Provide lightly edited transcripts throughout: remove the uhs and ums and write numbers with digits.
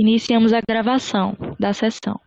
Iniciamos a gravação da sessão.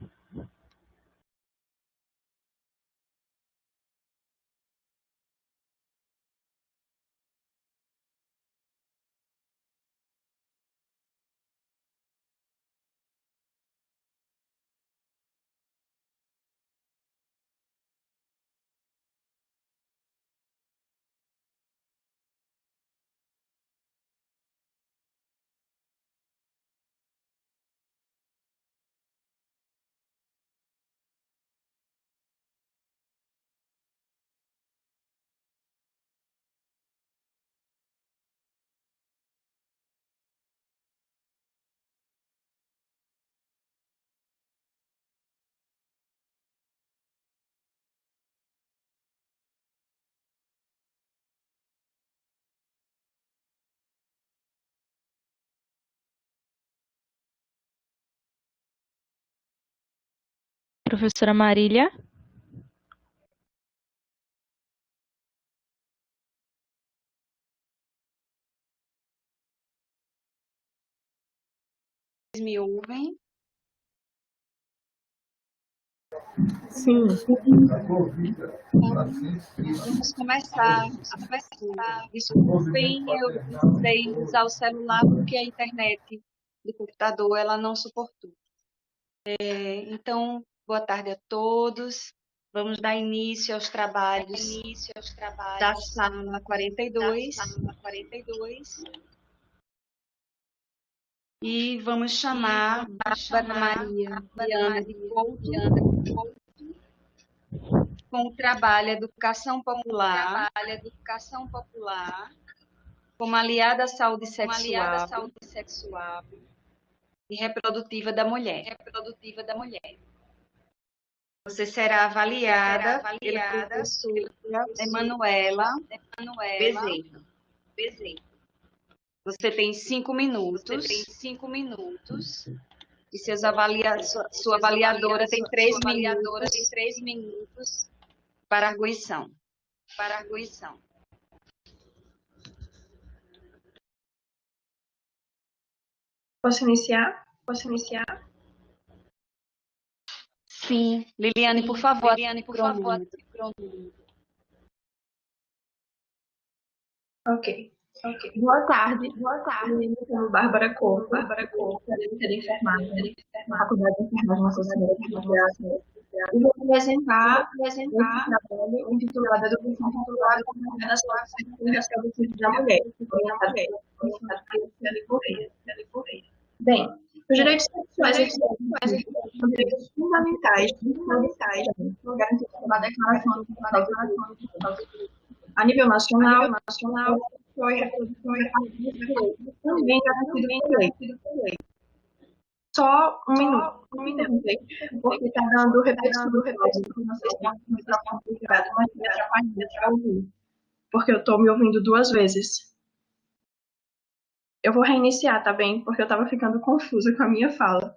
Professora Marília. Me ouvem? Sim. Vamos começar. Desculpem, eu precisei usar o celular porque a internet do computador ela não suportou. Então, boa tarde a todos. Vamos dar início aos trabalhos da sala 42. E vamos chamar Bárbara Maria Viana de Couto com o trabalho Educação Popular como aliada à saúde sexual e reprodutiva da mulher. Você será avaliada pelo professor Emanuela Bezerra. Você tem 5 minutos. E sua avaliadora tem 3 minutos para arguição. Posso iniciar? Sim. Liliane, por favor. Ok. Boa tarde. Me chamo Bárbara Couto, de enfermagem, da Faculdade de Enfermagem Nossa Senhora de Graça. E vou apresentar esse trabalho intitulado Educação Popular como aliada à saúde sexual e reprodutiva da mulher, orientado pela Luciane Correia. Bem, os direitos sexuais e reprodutivos são direitos fundamentais garantidos pela Declaração Universal dos Direitos. A nível nacional, sexual e reprodução também garantido por lei. Só um minuto, porque está dando repetição do áudio, não sei se está com o microfone ligado, mas me atrapalhando para ouvir, porque eu estou me ouvindo 2 vezes. Eu vou reiniciar, tá bem? Porque eu estava ficando confusa com a minha fala.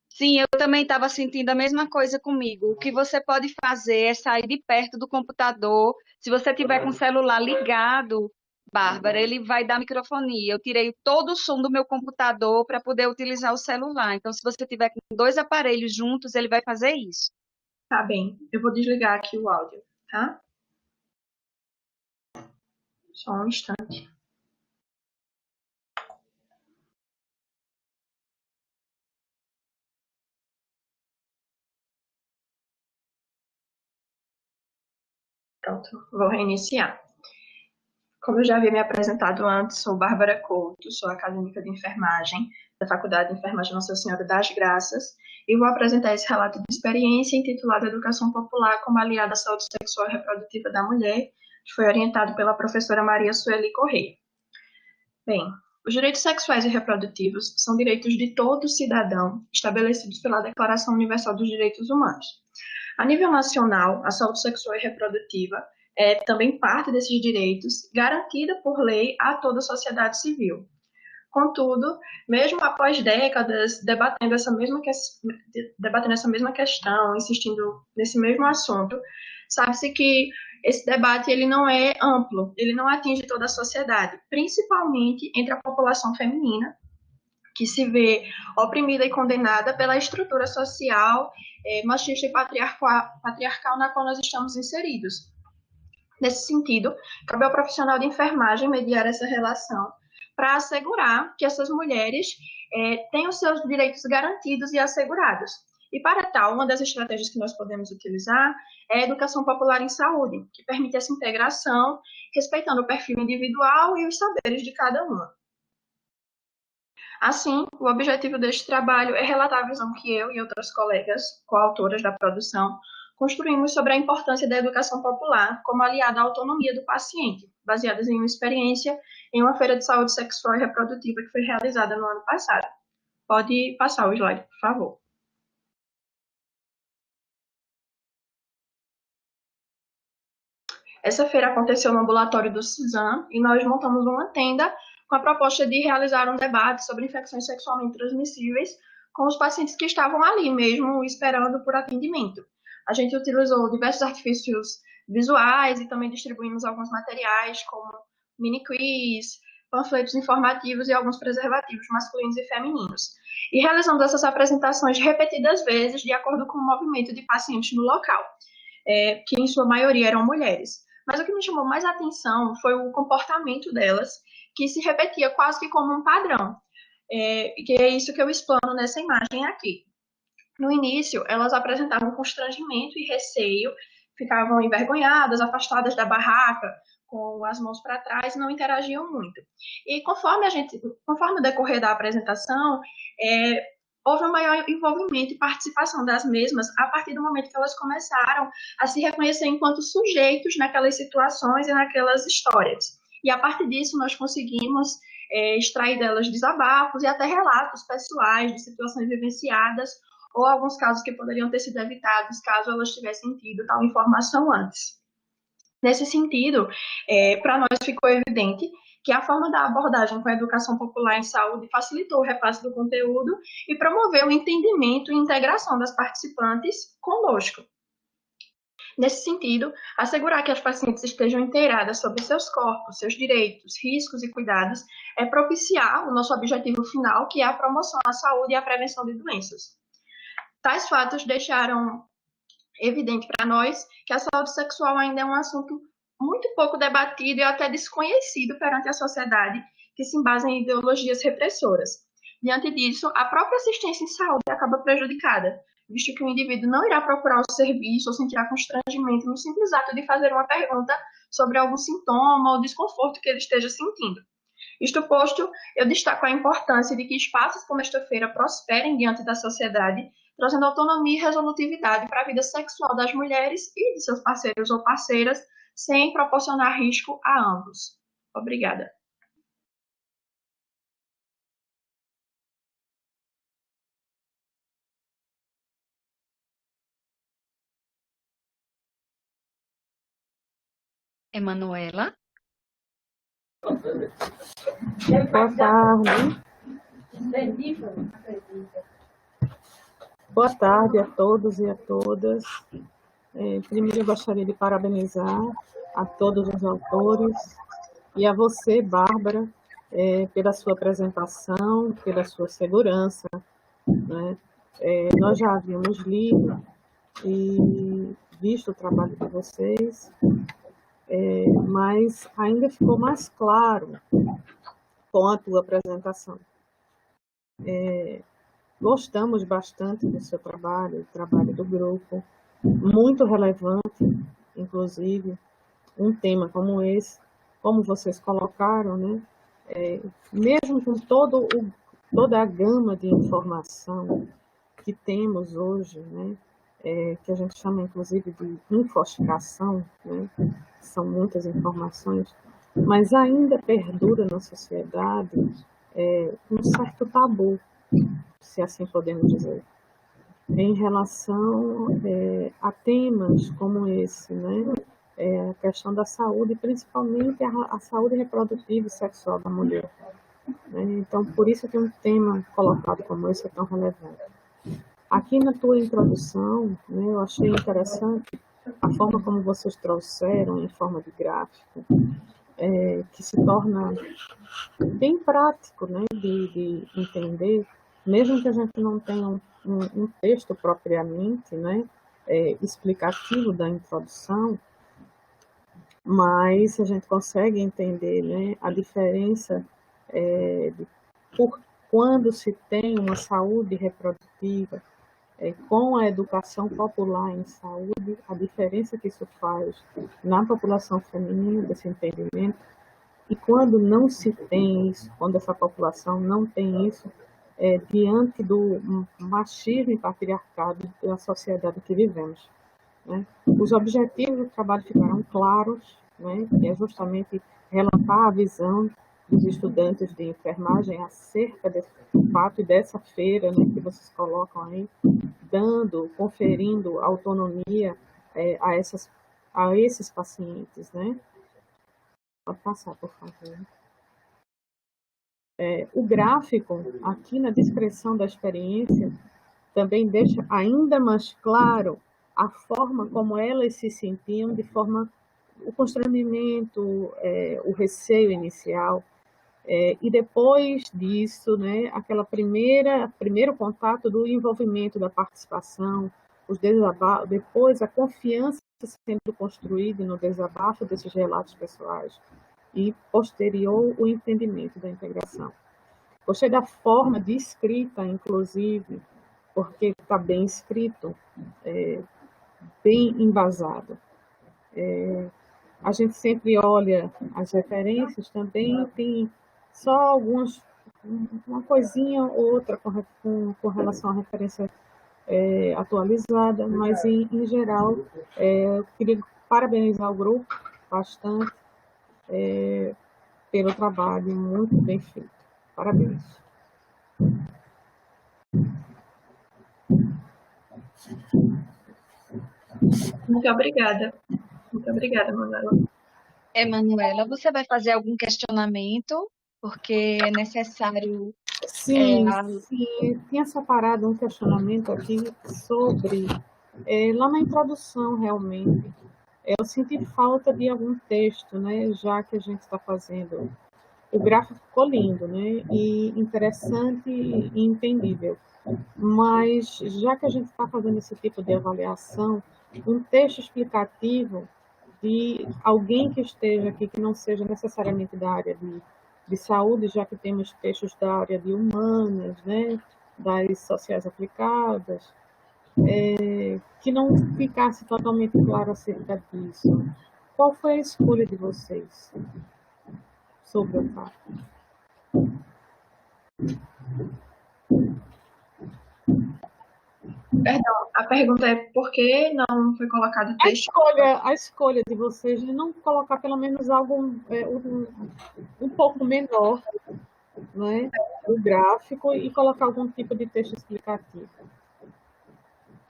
Sim, eu também estava sentindo a mesma coisa comigo. O que você pode fazer é sair de perto do computador. Se você tiver com o celular ligado, Bárbara, ele vai dar microfonia. Eu tirei todo o som do meu computador para poder utilizar o celular. Então, se você tiver com 2 aparelhos juntos, ele vai fazer isso. Tá bem, eu vou desligar aqui o áudio, tá? Só um instante. Pronto, vou reiniciar. Como eu já havia me apresentado antes, sou Bárbara Couto, sou acadêmica de enfermagem da Faculdade de Enfermagem Nossa Senhora das Graças e vou apresentar esse relato de experiência intitulado Educação Popular como aliada à saúde sexual e reprodutiva da mulher, que foi orientado pela professora Maria Sueli Correia. Bem, os direitos sexuais e reprodutivos são direitos de todo cidadão estabelecidos pela Declaração Universal dos Direitos Humanos. A nível nacional, a saúde sexual e reprodutiva é também parte desses direitos, garantida por lei a toda a sociedade civil. Contudo, mesmo após décadas debatendo essa mesma questão, insistindo nesse mesmo assunto, sabe-se que esse debate ele não é amplo, ele não atinge toda a sociedade, principalmente entre a população feminina, que se vê oprimida e condenada pela estrutura social machista e patriarcal na qual nós estamos inseridos. Nesse sentido, cabe ao profissional de enfermagem mediar essa relação para assegurar que essas mulheres tenham seus direitos garantidos e assegurados. E para tal, uma das estratégias que nós podemos utilizar é a educação popular em saúde, que permite essa integração, respeitando o perfil individual e os saberes de cada uma. Assim, o objetivo deste trabalho é relatar a visão que eu e outras colegas, coautoras da produção, construímos sobre a importância da educação popular como aliada à autonomia do paciente, baseadas em uma experiência em uma feira de saúde sexual e reprodutiva que foi realizada no ano passado. Pode passar o slide, por favor. Essa feira aconteceu no ambulatório do CISAM e nós montamos uma tenda com a proposta de realizar um debate sobre infecções sexualmente transmissíveis com os pacientes que estavam ali mesmo esperando por atendimento. A gente utilizou diversos artifícios visuais e também distribuímos alguns materiais como mini quiz, panfletos informativos e alguns preservativos masculinos e femininos. E realizamos essas apresentações repetidas vezes de acordo com o movimento de pacientes no local, que em sua maioria eram mulheres. Mas o que me chamou mais atenção foi o comportamento delas, que se repetia quase que como um padrão, que é isso que eu explano nessa imagem aqui. No início, elas apresentavam constrangimento e receio, ficavam envergonhadas, afastadas da barraca, com as mãos para trás, e não interagiam muito. E conforme o decorrer da apresentação, houve um maior envolvimento e participação das mesmas a partir do momento que elas começaram a se reconhecer enquanto sujeitos naquelas situações e naquelas histórias. E a partir disso, nós conseguimos extrair delas desabafos e até relatos pessoais de situações vivenciadas ou alguns casos que poderiam ter sido evitados caso elas tivessem tido tal informação antes. Nesse sentido, para nós ficou evidente que a forma da abordagem com a educação popular em saúde facilitou o repasse do conteúdo e promoveu o entendimento e integração das participantes conosco. Nesse sentido, assegurar que as pacientes estejam inteiradas sobre seus corpos, seus direitos, riscos e cuidados é propiciar o nosso objetivo final, que é a promoção à saúde e à prevenção de doenças. Tais fatos deixaram evidente para nós que a saúde sexual ainda é um assunto muito pouco debatido e até desconhecido perante a sociedade, que se embasa em ideologias repressoras. Diante disso, a própria assistência em saúde acaba prejudicada, visto que o indivíduo não irá procurar o serviço ou sentirá constrangimento no simples ato de fazer uma pergunta sobre algum sintoma ou desconforto que ele esteja sentindo. Isto posto, eu destaco a importância de que espaços como esta feira prosperem diante da sociedade, trazendo autonomia e resolutividade para a vida sexual das mulheres e de seus parceiros ou parceiras, sem proporcionar risco a ambos. Obrigada. Emanuela. Boa tarde. Boa tarde a todos e a todas. Primeiro, eu gostaria de parabenizar a todos os autores e a você, Bárbara, pela sua apresentação, pela sua segurança, né? Nós já havíamos lido e visto o trabalho de vocês, mas ainda ficou mais claro com a tua apresentação. Gostamos bastante do seu trabalho, do trabalho do grupo, muito relevante, inclusive, um tema como esse, como vocês colocaram, né? Mesmo com toda a gama de informação que temos hoje, né? Que a gente chama, inclusive, de infoxicação, né? São muitas informações, mas ainda perdura na sociedade um certo tabu, se assim podemos dizer, em relação a temas como esse, né? A questão da saúde, principalmente a saúde reprodutiva e sexual da mulher, né? Então, por isso que um tema colocado como esse é tão relevante. Aqui na tua introdução, né, eu achei interessante a forma como vocês trouxeram em forma de gráfico que se torna bem prático, né, de entender, mesmo que a gente não tenha um texto propriamente, né, explicativo da introdução, mas a gente consegue entender, né, a diferença de por quando se tem uma saúde reprodutiva, com a educação popular em saúde, a diferença que isso faz na população feminina, desse entendimento, e quando não se tem isso, quando essa população não tem isso, diante do machismo e patriarcado da sociedade que vivemos, né? Os objetivos do trabalho ficaram claros, né? Que é justamente relatar a visão dos estudantes de enfermagem acerca desse fato e dessa feira, né, que vocês colocam aí, conferindo autonomia a esses pacientes, né? Pode passar, por favor. O gráfico, aqui na descrição da experiência, também deixa ainda mais claro a forma como elas se sentiam, o constrangimento, o receio inicial, e depois disso, né, primeiro contato do envolvimento, da participação, depois a confiança sendo construída no desabafo desses relatos pessoais e posterior o entendimento da integração. Gostei da forma de escrita, inclusive, porque está bem escrito, bem embasado. A gente sempre olha as referências, também tem só uma coisinha ou outra com relação à referência atualizada, mas em geral, eu queria parabenizar o grupo bastante pelo trabalho muito bem feito. Parabéns. Muito obrigada. Muito obrigada, Manuela. Emanuela, você vai fazer algum questionamento? Porque é necessário... Sim, sim. Tinha separado um questionamento aqui sobre, lá na introdução, realmente, eu senti falta de algum texto, né, já que a gente está fazendo. O gráfico ficou lindo, né, e interessante e entendível. Mas, já que a gente está fazendo esse tipo de avaliação, um texto explicativo de alguém que esteja aqui, que não seja necessariamente da área de saúde, já que temos textos da área de humanas, né, das sociais aplicadas, que não ficasse totalmente claro acerca disso. Qual foi a escolha de vocês sobre o fato? Perdão, a pergunta é por que não foi colocado o texto? A escolha de vocês de não colocar pelo menos algo um pouco menor, né, do gráfico e colocar algum tipo de texto explicativo.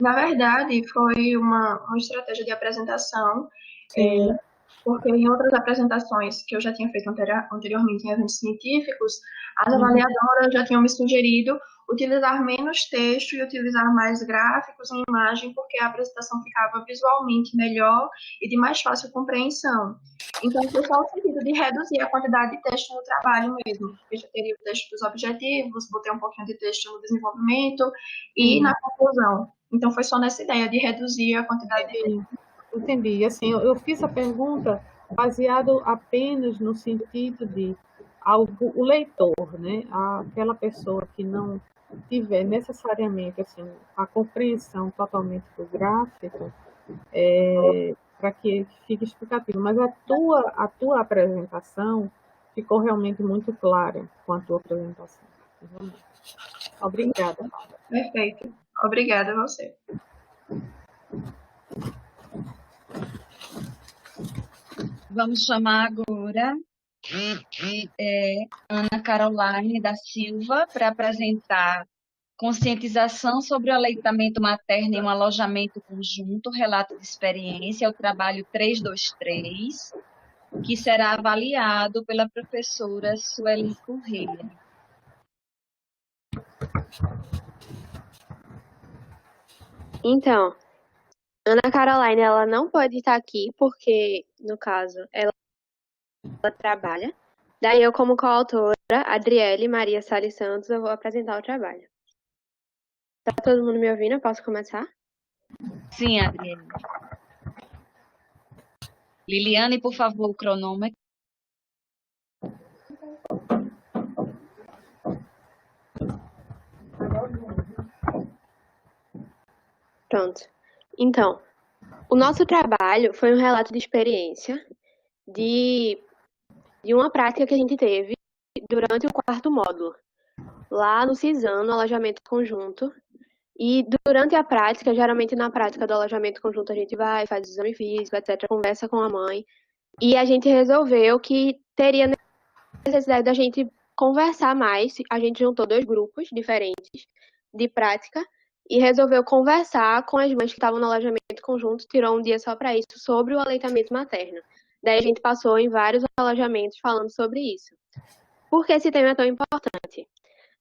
Na verdade, foi uma estratégia de apresentação, Sim. porque em outras apresentações que eu já tinha feito anteriormente em eventos científicos, as avaliadoras já tinham me sugerido utilizar menos texto e utilizar mais gráficos e imagem, porque a apresentação ficava visualmente melhor e de mais fácil compreensão. Então, foi só o sentido de reduzir a quantidade de texto no trabalho mesmo, porque já teria o texto dos objetivos, botei um pouquinho de texto no desenvolvimento e na conclusão. Então, foi só nessa ideia de reduzir a quantidade de texto. Entendi. Assim, eu fiz a pergunta baseado apenas no sentido de o leitor, né, aquela pessoa que não tiver necessariamente assim a compreensão totalmente do gráfico, para que fique explicativo. Mas a tua apresentação ficou realmente muito clara com a tua apresentação. Obrigada. Perfeito. Obrigada a você. Vamos chamar agora Ana Caroline da Silva para apresentar conscientização sobre o aleitamento materno em um alojamento conjunto, relato de experiência, o trabalho 323, que será avaliado pela professora Sueli Correia. Então, Ana Caroline, ela não pode estar aqui porque, no caso, ela trabalha. Daí eu, como coautora, Adriele Maria Salles Santos, eu vou apresentar o trabalho. Tá todo mundo me ouvindo? Eu posso começar? Sim, Adriane. Liliane, por favor, o cronômetro. Pronto. Então, o nosso trabalho foi um relato de experiência de uma prática que a gente teve durante o quarto módulo, lá no CISAM, no alojamento conjunto. E durante a prática, geralmente na prática do alojamento conjunto, a gente vai, faz o exame físico, etc., conversa com a mãe. E a gente resolveu que teria necessidade da gente conversar mais. A gente juntou 2 grupos diferentes de prática e resolveu conversar com as mães que estavam no alojamento conjunto, tirou um dia só para isso, sobre o aleitamento materno. Daí a gente passou em vários alojamentos falando sobre isso. Por que esse tema é tão importante?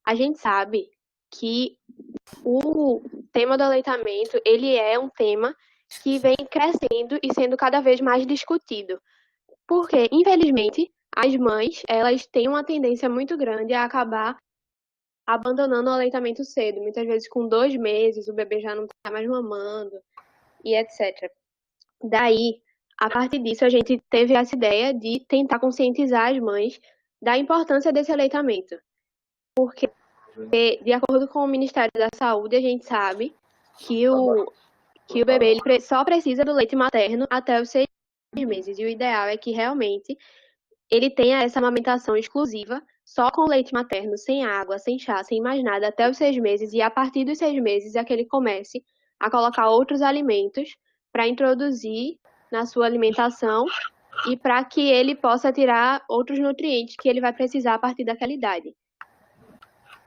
A gente sabe que o tema do aleitamento, ele é um tema que vem crescendo e sendo cada vez mais discutido. Porque, infelizmente, as mães, elas têm uma tendência muito grande a acabar abandonando o aleitamento cedo. Muitas vezes com 2 meses, o bebê já não está mais mamando e etc. Daí, a partir disso, a gente teve essa ideia de tentar conscientizar as mães da importância desse aleitamento. Porque, de acordo com o Ministério da Saúde, a gente sabe que o bebê ele só precisa do leite materno até os 6 meses. E o ideal é que realmente ele tenha essa amamentação exclusiva, só com leite materno, sem água, sem chá, sem mais nada, até os 6 meses. E a partir dos 6 meses é que ele comece a colocar outros alimentos para introduzir na sua alimentação e para que ele possa tirar outros nutrientes que ele vai precisar a partir daquela idade.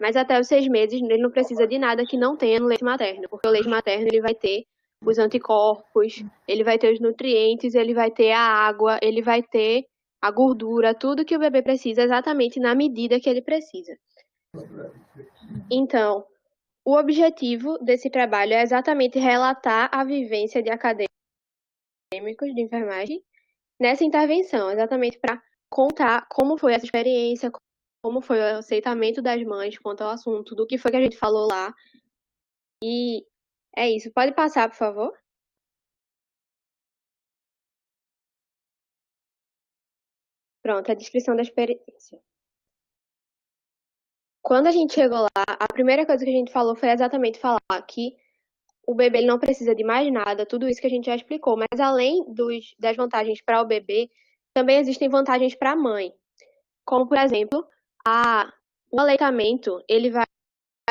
Mas até os 6 meses ele não precisa de nada que não tenha no leite materno, porque o leite materno ele vai ter os anticorpos, ele vai ter os nutrientes, ele vai ter a água, ele vai ter a gordura, tudo que o bebê precisa exatamente na medida que ele precisa. Então, o objetivo desse trabalho é exatamente relatar a vivência de acadêmicos de enfermagem nessa intervenção, exatamente para contar como foi essa experiência, como foi o aceitamento das mães quanto ao assunto, do que foi que a gente falou lá. E é isso. Pode passar, por favor? Pronto, a descrição da experiência. Quando a gente chegou lá, a primeira coisa que a gente falou foi exatamente falar que o bebê ele não precisa de mais nada, tudo isso que a gente já explicou, mas além das vantagens para o bebê, também existem vantagens para a mãe. Como, por exemplo, o aleitamento ele vai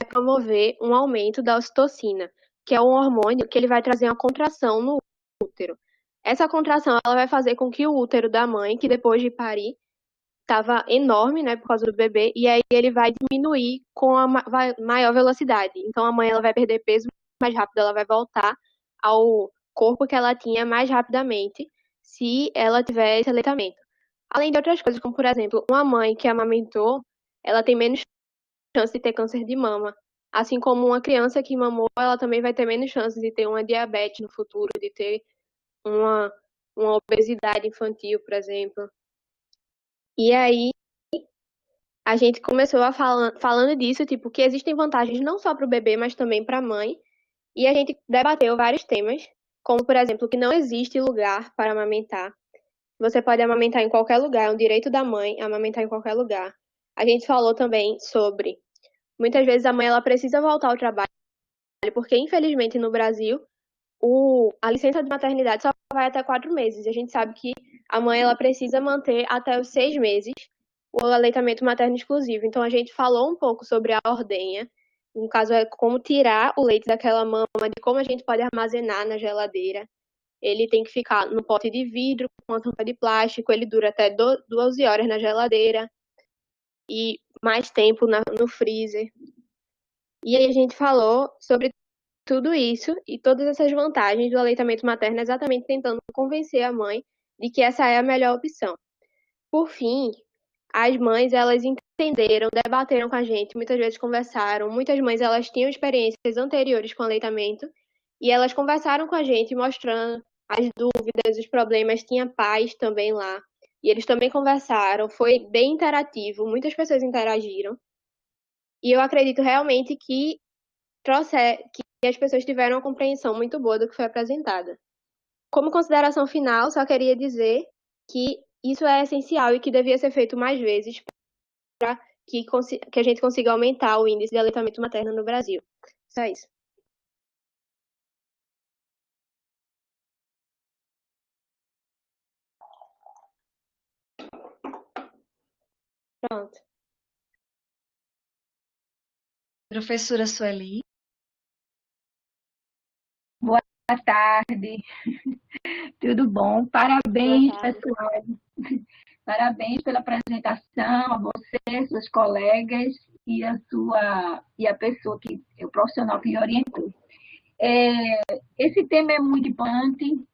promover um aumento da ocitocina, que é um hormônio que ele vai trazer uma contração no útero. Essa contração ela vai fazer com que o útero da mãe, que depois de parir, estava enorme, né, por causa do bebê, e aí ele vai diminuir com a maior velocidade. Então a mãe ela vai perder peso mais rápido, ela vai voltar ao corpo que ela tinha mais rapidamente se ela tiver esse aleitamento. Além de outras coisas, como por exemplo, uma mãe que amamentou, ela tem menos chance de ter câncer de mama. Assim como uma criança que mamou, ela também vai ter menos chances de ter uma diabetes no futuro, de ter uma obesidade infantil, por exemplo. E aí, a gente começou a falando disso, tipo, que existem vantagens não só para o bebê, mas também para a mãe. E a gente debateu vários temas, como, por exemplo, que não existe lugar para amamentar. Você pode amamentar em qualquer lugar, é um direito da mãe amamentar em qualquer lugar. A gente falou também sobre, muitas vezes a mãe ela precisa voltar ao trabalho, porque infelizmente no Brasil, a licença de maternidade só vai até 4 meses. E a gente sabe que a mãe ela precisa manter até os 6 meses o aleitamento materno exclusivo. Então a gente falou um pouco sobre a ordenha, no caso é como tirar o leite daquela mama, de como a gente pode armazenar na geladeira. Ele tem que ficar no pote de vidro, com uma tampa de plástico, ele dura até 12 horas na geladeira e mais tempo no freezer. E aí a gente falou sobre tudo isso e todas essas vantagens do aleitamento materno, exatamente tentando convencer a mãe de que essa é a melhor opção. Por fim, as mães, elas entenderam, debateram com a gente, muitas vezes conversaram. Muitas mães, elas tinham experiências anteriores com aleitamento e elas conversaram com a gente, mostrando as dúvidas, os problemas. Tinha pais também lá e eles também conversaram, foi bem interativo, muitas pessoas interagiram, e eu acredito realmente que as pessoas tiveram uma compreensão muito boa do que foi apresentado. Como consideração final, só queria dizer que isso é essencial e que devia ser feito mais vezes para que a gente consiga aumentar o índice de aleitamento materno no Brasil. Só isso. Pronto. Professora Sueli. Boa tarde, tudo bom? Parabéns, pessoal. Parabéns pela apresentação, a você, seus colegas e a pessoa o profissional que lhe orientou. Esse tema é muito importante,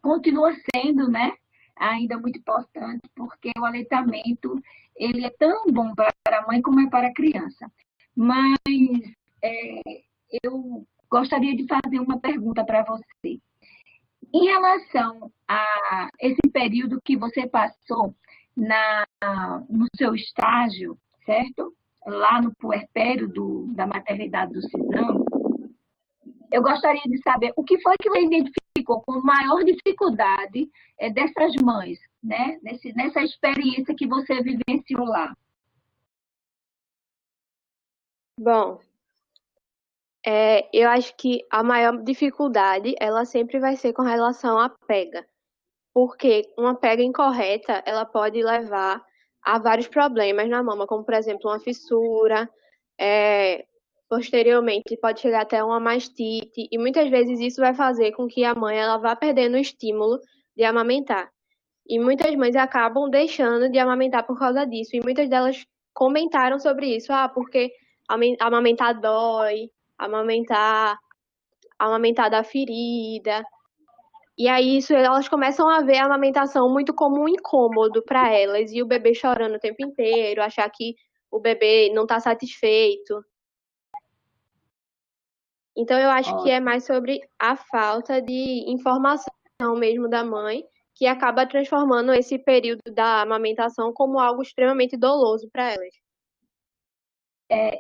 continua sendo, né? Ainda muito importante, porque o aleitamento ele é tão bom para a mãe como é para a criança. Mas eu gostaria de fazer uma pergunta para você. Em relação a esse período que você passou no seu estágio, certo? Lá no puerpério da maternidade do Cisão, eu gostaria de saber o que foi que você identificou como maior dificuldade dessas mães, né? Nessa experiência que você vivenciou lá. Bom, eu acho que a maior dificuldade, ela sempre vai ser com relação à pega. Porque uma pega incorreta, ela pode levar a vários problemas na mama, como, por exemplo, uma fissura, posteriormente pode chegar até uma mastite, e muitas vezes isso vai fazer com que a mãe ela vá perdendo o estímulo de amamentar. E muitas mães acabam deixando de amamentar por causa disso, e muitas delas comentaram sobre isso, porque amamentar dói, amamentar dá ferida. E aí elas começam a ver a amamentação muito como um incômodo para elas, e o bebê chorando o tempo inteiro, achar que o bebê não está satisfeito. Então eu acho que é mais sobre a falta de informação mesmo da mãe, que acaba transformando esse período da amamentação como algo extremamente doloso para elas.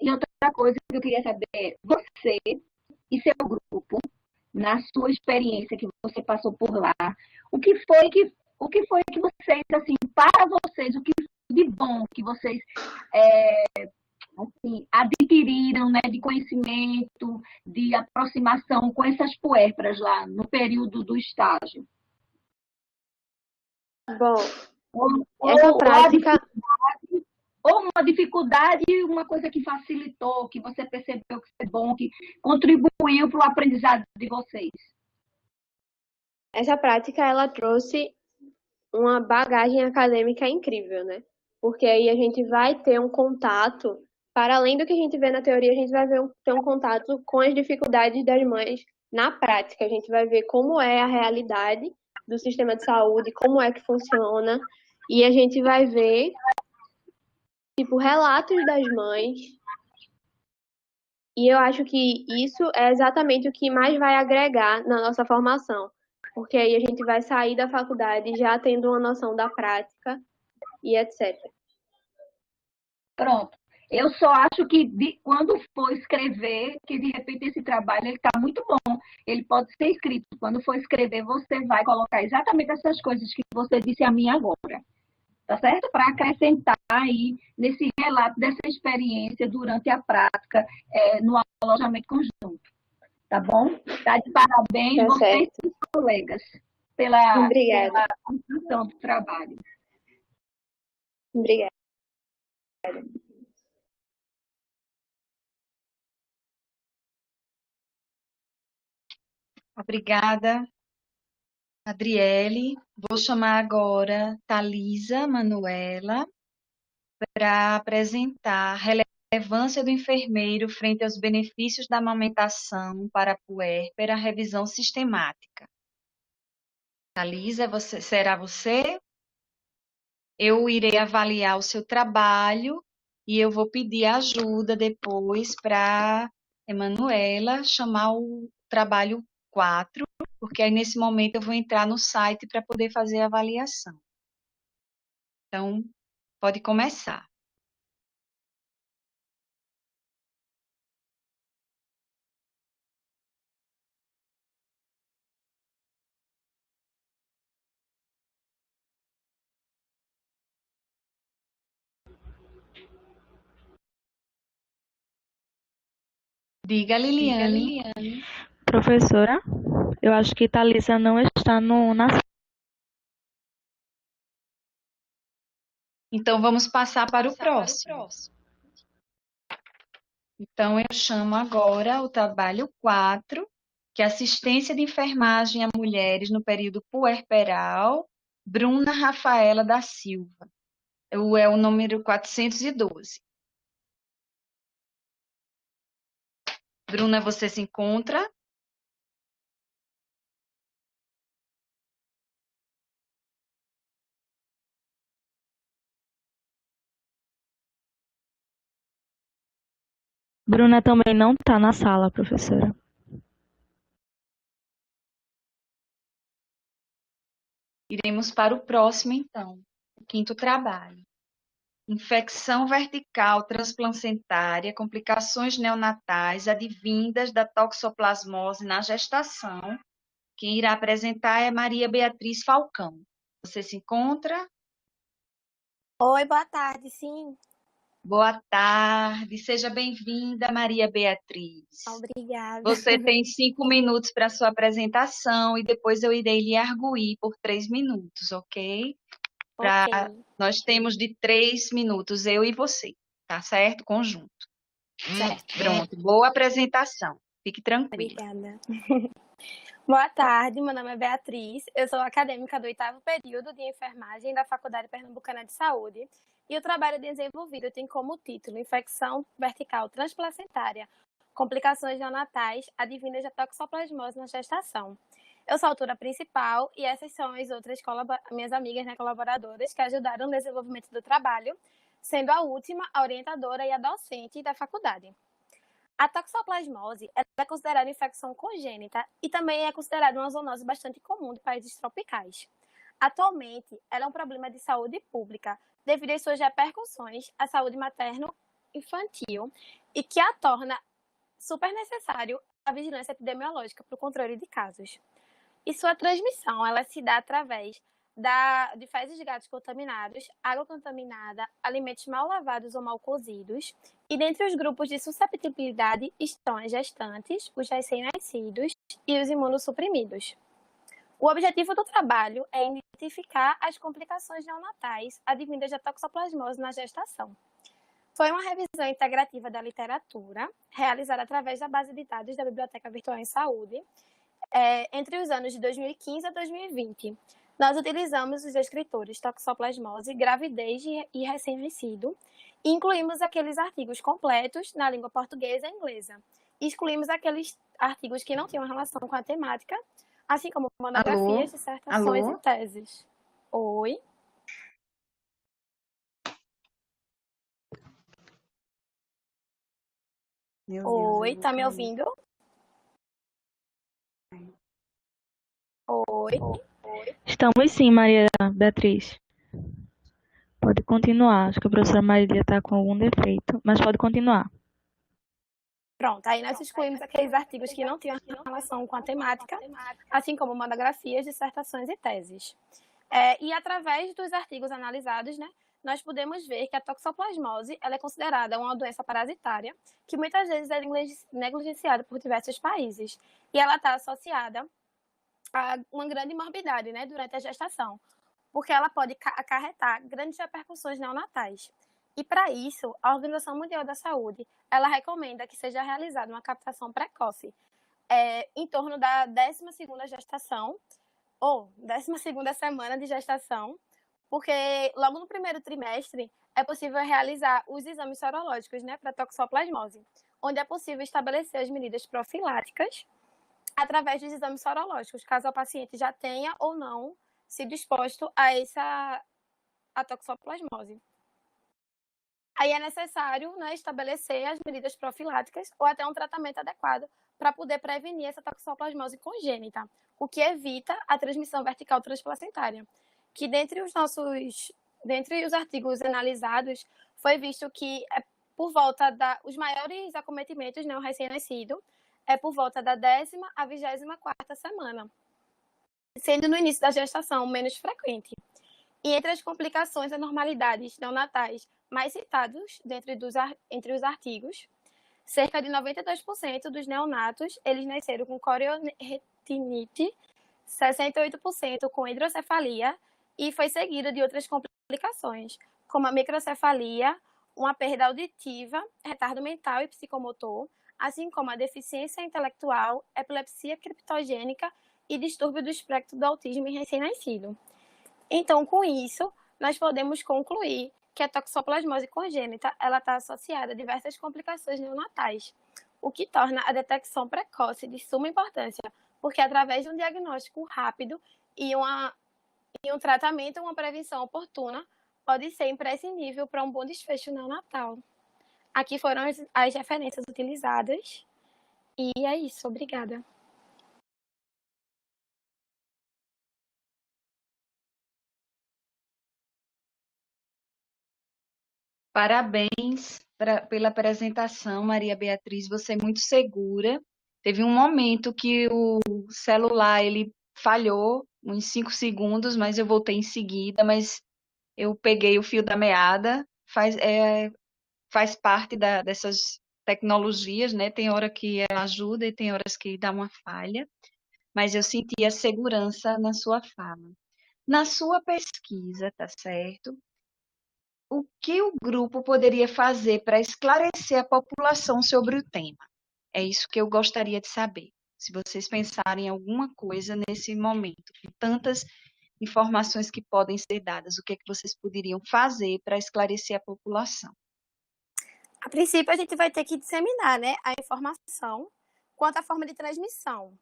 E outra coisa que eu queria saber, você e seu grupo, na sua experiência que você passou por lá, o que foi que vocês, assim, para vocês, o que de bom que vocês assim, adquiriram, né, de conhecimento, de aproximação com essas puérperas lá no período do estágio? Bom, essa prática... Ou uma dificuldade e uma coisa que facilitou, que você percebeu que foi bom, que contribuiu para o aprendizado de vocês? Essa prática, ela trouxe uma bagagem acadêmica incrível, né? Porque aí a gente vai ter um contato, para além do que a gente vê na teoria, a gente vai ter um contato com as dificuldades das mães na prática. A gente vai ver como é a realidade do sistema de saúde, como é que funciona, e a gente vai ver relatos das mães, e eu acho que isso é exatamente o que mais vai agregar na nossa formação, porque aí a gente vai sair da faculdade já tendo uma noção da prática e etc. Pronto. Eu só acho que quando for escrever, que de repente esse trabalho ele está muito bom, ele pode ser escrito. Quando for escrever, você vai colocar exatamente essas coisas que você disse a mim agora. Tá certo? Para acrescentar aí nesse relato dessa experiência durante a prática no alojamento conjunto. Tá bom? Tá de parabéns vocês e os colegas pela construção do trabalho. Obrigada. Obrigada, Adriele. Vou chamar agora Thalisa Manuela para apresentar a relevância do enfermeiro frente aos benefícios da amamentação para a puérpera, revisão sistemática. Thalisa, será você? Eu irei avaliar o seu trabalho e eu vou pedir ajuda depois para Emanuela chamar o trabalho 4 porque aí nesse momento eu vou entrar no site para poder fazer a avaliação. Então, pode começar. Diga, Liliane. Professora, eu acho que Thalisa não está na sala. Então, vamos passar para o próximo. Então, eu chamo agora o trabalho 4, que é assistência de enfermagem a mulheres no período puerperal, Bruna Rafaela da Silva. É o número 412. Bruna, você se encontra? Bruna também não está na sala, professora. Iremos para o próximo, então. O 5º trabalho. Infecção vertical transplacentária, complicações neonatais advindas da toxoplasmose na gestação. Quem irá apresentar é Maria Beatriz Falcão. Você se encontra? Oi, boa tarde, sim. Boa tarde, seja bem-vinda, Maria Beatriz. Obrigada. Você tem 5 minutos para sua apresentação e depois eu irei lhe arguir por 3 minutos, ok? Nós temos de 3 minutos, eu e você, tá certo? Conjunto. Certo. Pronto, boa apresentação. Fique tranquila. Obrigada. Boa tarde, meu nome é Beatriz, eu sou acadêmica do 8º período de enfermagem da Faculdade Pernambucana de Saúde e o trabalho desenvolvido tem como título Infecção vertical transplacentária, complicações neonatais advindas da toxoplasmose na gestação. Eu sou a autora principal e essas são as outras minhas amigas, né, colaboradoras que ajudaram no desenvolvimento do trabalho, sendo a última a orientadora e a docente da faculdade. A toxoplasmose é considerada infecção congênita e também é considerada uma zoonose bastante comum de países tropicais. Atualmente, ela é um problema de saúde pública devido às suas repercussões à saúde materno-infantil e que a torna super necessário a vigilância epidemiológica para o controle de casos. E sua transmissão, ela se dá através de fezes de gatos contaminados, água contaminada, alimentos mal lavados ou mal cozidos. E dentre os grupos de susceptibilidade estão as gestantes, os recém-nascidos e os imunossuprimidos. O objetivo do trabalho é identificar as complicações neonatais advindas da toxoplasmose na gestação. Foi uma revisão integrativa da literatura, realizada através da base de dados da Biblioteca Virtual em Saúde, entre os anos de 2015 a 2020. Nós utilizamos os descritores toxoplasmose, gravidez e recém-nascido, e incluímos aqueles artigos completos na língua portuguesa e inglesa. E excluímos aqueles artigos que não tinham relação com a temática, assim como monografias, dissertações e teses. Oi? Oi, tá me ouvindo? Oi? Estamos sim, Maria Beatriz. Pode continuar. Acho que a professora Marília está com algum defeito, mas pode continuar. Pronto, aí nós excluímos aqueles artigos que não tinham relação com a temática, assim como monografias, dissertações e teses. E através dos artigos analisados, né, nós podemos ver que a toxoplasmose ela é considerada uma doença parasitária que muitas vezes é negligenciada por diversos países. E ela está associada a uma grande morbidade, né, durante a gestação, porque ela pode acarretar grandes repercussões neonatais. E para isso, a Organização Mundial da Saúde, ela recomenda que seja realizada uma captação precoce em torno da 12ª gestação, ou 12ª semana de gestação, porque logo no primeiro trimestre é possível realizar os exames sorológicos, né, para toxoplasmose, onde é possível estabelecer as medidas profiláticas através dos exames sorológicos, caso o paciente já tenha ou não sido exposto a toxoplasmose. Aí é necessário, né, estabelecer as medidas profiláticas ou até um tratamento adequado para poder prevenir essa toxoplasmose congênita, o que evita a transmissão vertical transplacentária, que dentre os artigos analisados, foi visto que por volta os maiores acometimentos, né, o recém-nascido, é por volta da 10ª à 24ª semana, sendo no início da gestação menos frequente. E entre as complicações e anormalidades neonatais mais citados entre os artigos, cerca de 92% dos neonatos, eles nasceram com corioretinite, 68% com hidrocefalia, e foi seguido de outras complicações, como a microcefalia, uma perda auditiva, retardo mental e psicomotor, assim como a deficiência intelectual, epilepsia criptogênica e distúrbio do espectro do autismo em recém-nascido. Então, com isso, nós podemos concluir que a toxoplasmose congênita está associada a diversas complicações neonatais, o que torna a detecção precoce de suma importância, porque através de um diagnóstico rápido e um tratamento, uma prevenção oportuna, pode ser imprescindível para um bom desfecho neonatal. Aqui foram as referências utilizadas, e é isso, obrigada. Parabéns pela apresentação, Maria Beatriz. Você é muito segura. Teve um momento que o celular ele falhou, uns 5 segundos, mas eu voltei em seguida, mas eu peguei o fio da meada. Faz parte dessas tecnologias, né? Tem hora que ela ajuda e tem horas que dá uma falha, mas eu senti a segurança na sua fala. Na sua pesquisa, tá certo? O que o grupo poderia fazer para esclarecer a população sobre o tema? É isso que eu gostaria de saber. Se vocês pensarem em alguma coisa nesse momento, com tantas informações que podem ser dadas, o que é que vocês poderiam fazer para esclarecer a população? A princípio, a gente vai ter que disseminar, né, a informação quanto à forma de transmissão.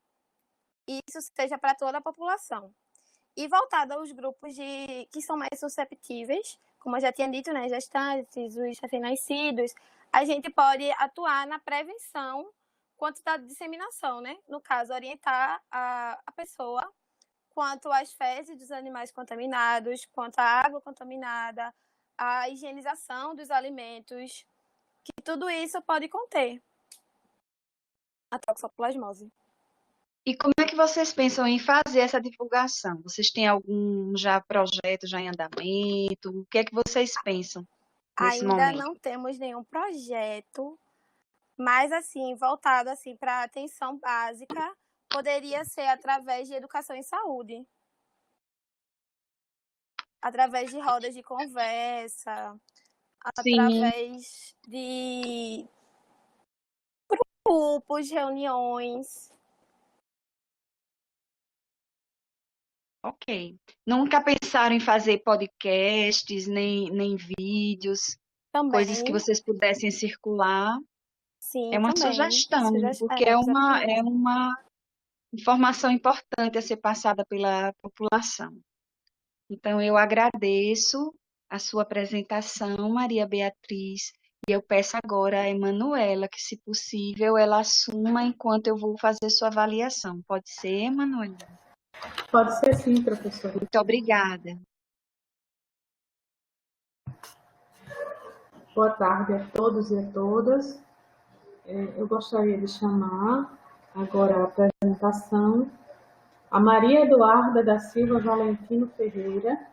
E isso seja para toda a população. E voltado aos grupos que são mais susceptíveis, como eu já tinha dito, né, gestantes, os recém-nascidos, a gente pode atuar na prevenção quanto da disseminação, né? No caso, orientar a pessoa quanto às fezes dos animais contaminados, quanto à água contaminada, a higienização dos alimentos, que tudo isso pode conter a toxoplasmose. E como é que vocês pensam em fazer essa divulgação? Vocês têm algum projeto já em andamento? O que é que vocês pensam nesse Ainda momento? não temos nenhum projeto, mas assim, voltado assim para a atenção básica, poderia ser através de educação em saúde. Através de rodas de conversa, através de grupos, reuniões. Ok. Nunca pensaram em fazer podcasts, nem vídeos, Também. coisas que vocês pudessem circular? Sim, É uma também. sugestão, porque é uma informação importante a ser passada pela população. Então, eu agradeço a sua apresentação, Maria Beatriz, e eu peço agora a Emanuela que, se possível, ela assuma enquanto eu vou fazer sua avaliação. Pode ser, Emanuela? Pode ser sim, professora. Muito obrigada. Boa tarde a todos e a todas. Eu gostaria de chamar agora a apresentação a Maria Eduarda da Silva Valentino Ferreira,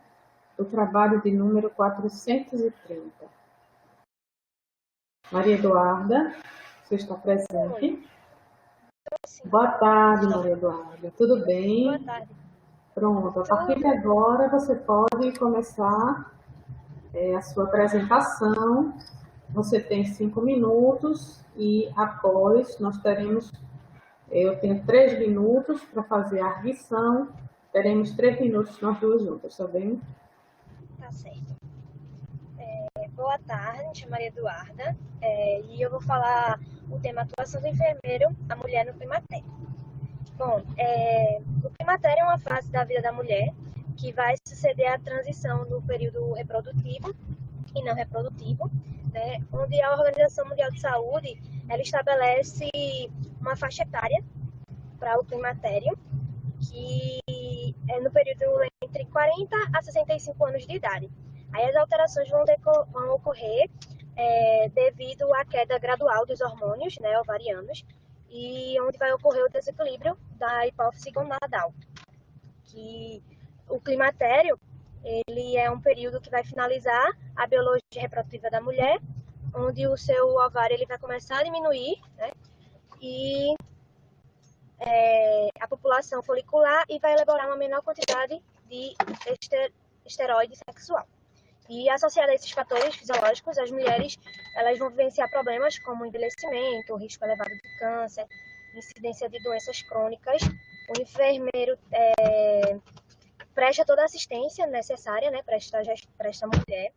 do trabalho de número 430. Maria Eduarda, você está presente? Boa tarde, Maria Eduarda. Tudo bem? Boa tarde. Pronto, a partir de agora você pode começar a sua apresentação. Você tem 5 minutos e após nós teremos, eu tenho 3 minutos para fazer a arguição, teremos 3 minutos nós duas juntas, tá bem? Tá certo. Boa tarde, me chamo Maria Eduarda e eu vou falar o tema atuação do enfermeiro, a mulher no climatério. Bom, o climatério é uma fase da vida da mulher que vai suceder a transição do período reprodutivo e não reprodutivo, né, onde a Organização Mundial de Saúde ela estabelece uma faixa etária para o climatério, que é no período entre 40 a 65 anos de idade. Aí as alterações vão ocorrer devido à queda gradual dos hormônios, né, ovarianos, e onde vai ocorrer o desequilíbrio da hipófise gonadal. Que o climatério, ele é um período que vai finalizar a biologia reprodutiva da mulher, onde o seu ovário ele vai começar a diminuir, né, e a população folicular e vai elaborar uma menor quantidade de esteroide sexual. E associado a esses fatores fisiológicos, as mulheres elas vão vivenciar problemas como envelhecimento, risco elevado de câncer, incidência de doenças crônicas. O enfermeiro presta toda a assistência necessária, né, para esta mulher,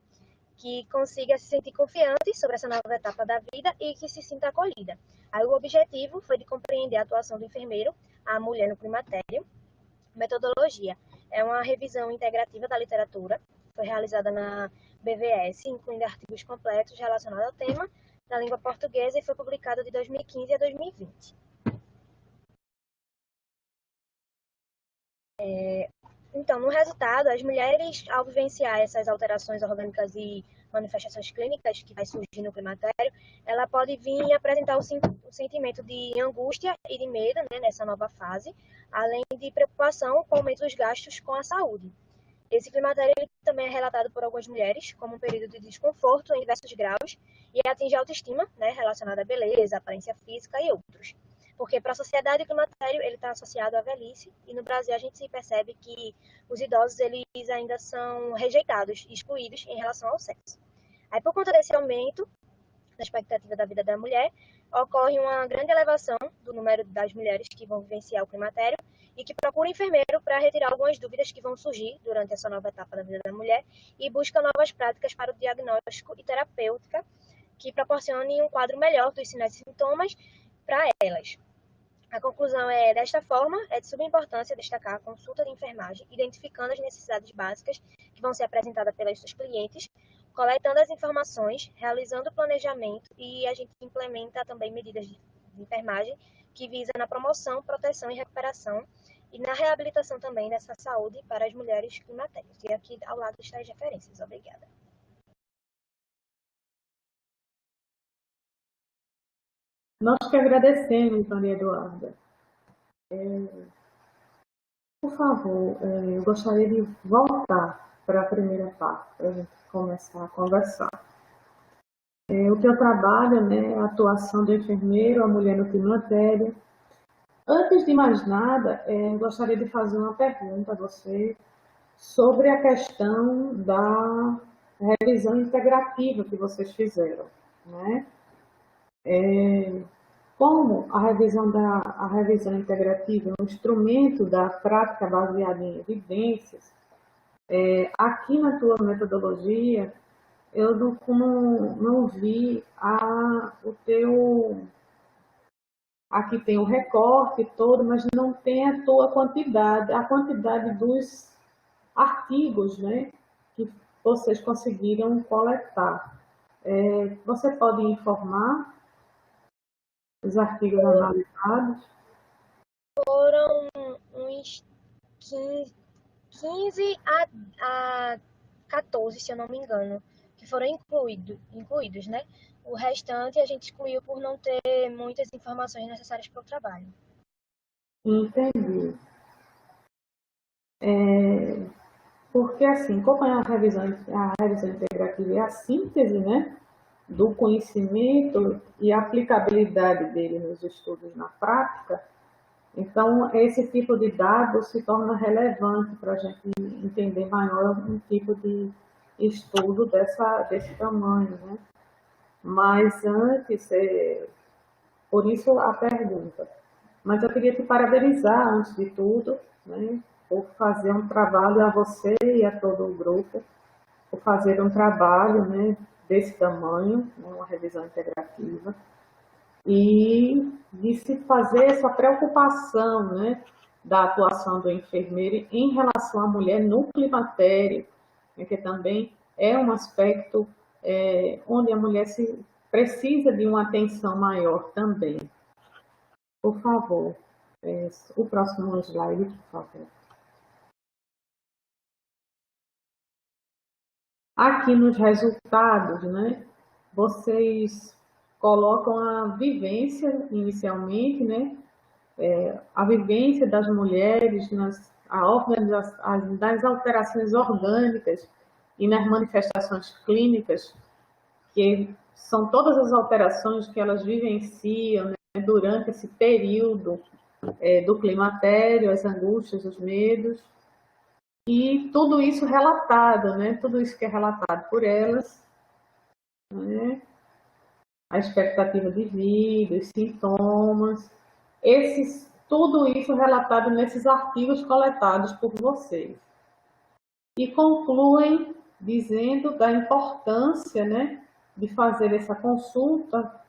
que consiga se sentir confiante sobre essa nova etapa da vida e que se sinta acolhida. Aí o objetivo foi de compreender a atuação do enfermeiro, a mulher no climatério. Metodologia é uma revisão integrativa da literatura, foi realizada na BVS, incluindo artigos completos relacionados ao tema da língua portuguesa e foi publicado de 2015 a 2020. Então, no resultado, as mulheres, ao vivenciar essas alterações orgânicas e manifestações clínicas que vai surgir no climatério, ela pode vir apresentar o sentimento de angústia e de medo, né, nessa nova fase, além de preocupação com o aumento dos gastos com a saúde. Esse climatério também é relatado por algumas mulheres como um período de desconforto em diversos graus e atinge a autoestima, né, relacionada à beleza, aparência física e outros. Porque para a sociedade o climatério ele está associado à velhice e no Brasil a gente percebe que os idosos eles ainda são rejeitados, excluídos em relação ao sexo. Aí por conta desse aumento da expectativa da vida da mulher, ocorre uma grande elevação do número das mulheres que vão vivenciar o climatério e que procuram enfermeiro para retirar algumas dúvidas que vão surgir durante essa nova etapa da vida da mulher e busca novas práticas para o diagnóstico e terapêutica que proporcionem um quadro melhor dos sinais e sintomas para elas. A conclusão desta forma, é de suma importância destacar a consulta de enfermagem, identificando as necessidades básicas que vão ser apresentadas pelos seus clientes, coletando as informações, realizando o planejamento e a gente implementa também medidas de enfermagem que visam na promoção, proteção e recuperação e na reabilitação também dessa saúde para as mulheres climatéricas. E aqui ao lado estão as referências. Obrigada. Nós que agradecemos, Maria Eduarda. Por favor, eu gostaria de voltar para a primeira parte, para a gente começar a conversar. O teu trabalho, né, a atuação do enfermeiro, a mulher no climatério. Antes de mais nada, gostaria de fazer uma pergunta a você sobre a questão da revisão integrativa que vocês fizeram, né? Como a revisão integrativa é um instrumento da prática baseada em evidências, aqui na tua metodologia, eu não vi o teu... Aqui tem o recorte todo, mas não tem a tua quantidade, a quantidade dos artigos, né, que vocês conseguiram coletar. Você pode informar os artigos analisados? Foram uns 15 a 14, se eu não me engano, que foram incluídos, né? O restante a gente excluiu por não ter muitas informações necessárias para o trabalho. Entendi. Porque, assim, como a revisão integrativa é a síntese, né, do conhecimento e a aplicabilidade dele nos estudos na prática, então esse tipo de dado se torna relevante para a gente entender maior um tipo de estudo desse tamanho, né? Mas antes, por isso a pergunta. Mas eu queria te parabenizar, antes de tudo, né, por fazer um trabalho, a você e a todo o grupo, por fazer um trabalho, né, desse tamanho, né, uma revisão integrativa, e de se fazer essa preocupação, né, da atuação do enfermeiro em relação à mulher no climatério, né, que também é um aspecto onde a mulher precisa de uma atenção maior também. Por favor, o próximo slide, por favor. Aqui nos resultados, né, vocês colocam a vivência inicialmente, né, a vivência das mulheres nas alterações orgânicas e nas manifestações clínicas, que são todas as alterações que elas vivenciam, né, durante esse período do climatério, as angústias, os medos, e tudo isso relatado, né, tudo isso que é relatado por elas, né, a expectativa de vida, os sintomas, tudo isso relatado nesses artigos coletados por vocês. E concluem dizendo da importância, né, de fazer essa consulta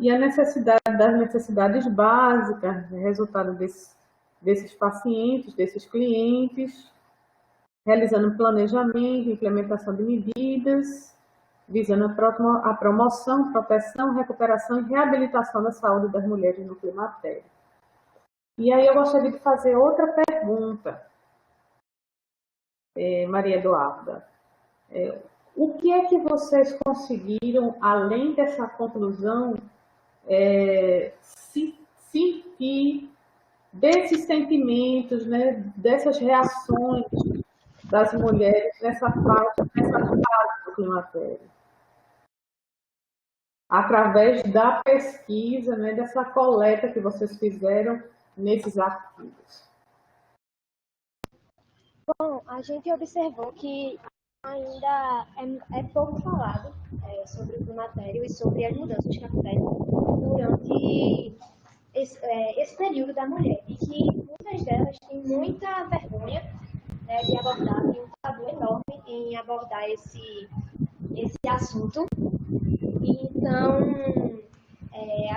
e a necessidade das necessidades básicas, resultado desses pacientes, desses clientes, realizando planejamento, implementação de medidas, visando a promoção, proteção, recuperação e reabilitação da saúde das mulheres no climatério. E aí eu gostaria de fazer outra pergunta, Maria Eduarda. O que é que vocês conseguiram, além dessa conclusão, sentir desses sentimentos, né, dessas reações das mulheres nessa fase do climatério? Através da pesquisa, né, dessa coleta que vocês fizeram nesses artigos. Bom, a gente observou que ainda é pouco falado sobre o climatério e sobre as mudanças que acontecem durante esse período da mulher. E que muitas delas têm muita vergonha, né, de abordar, tem um tabu enorme em abordar esse assunto. Então,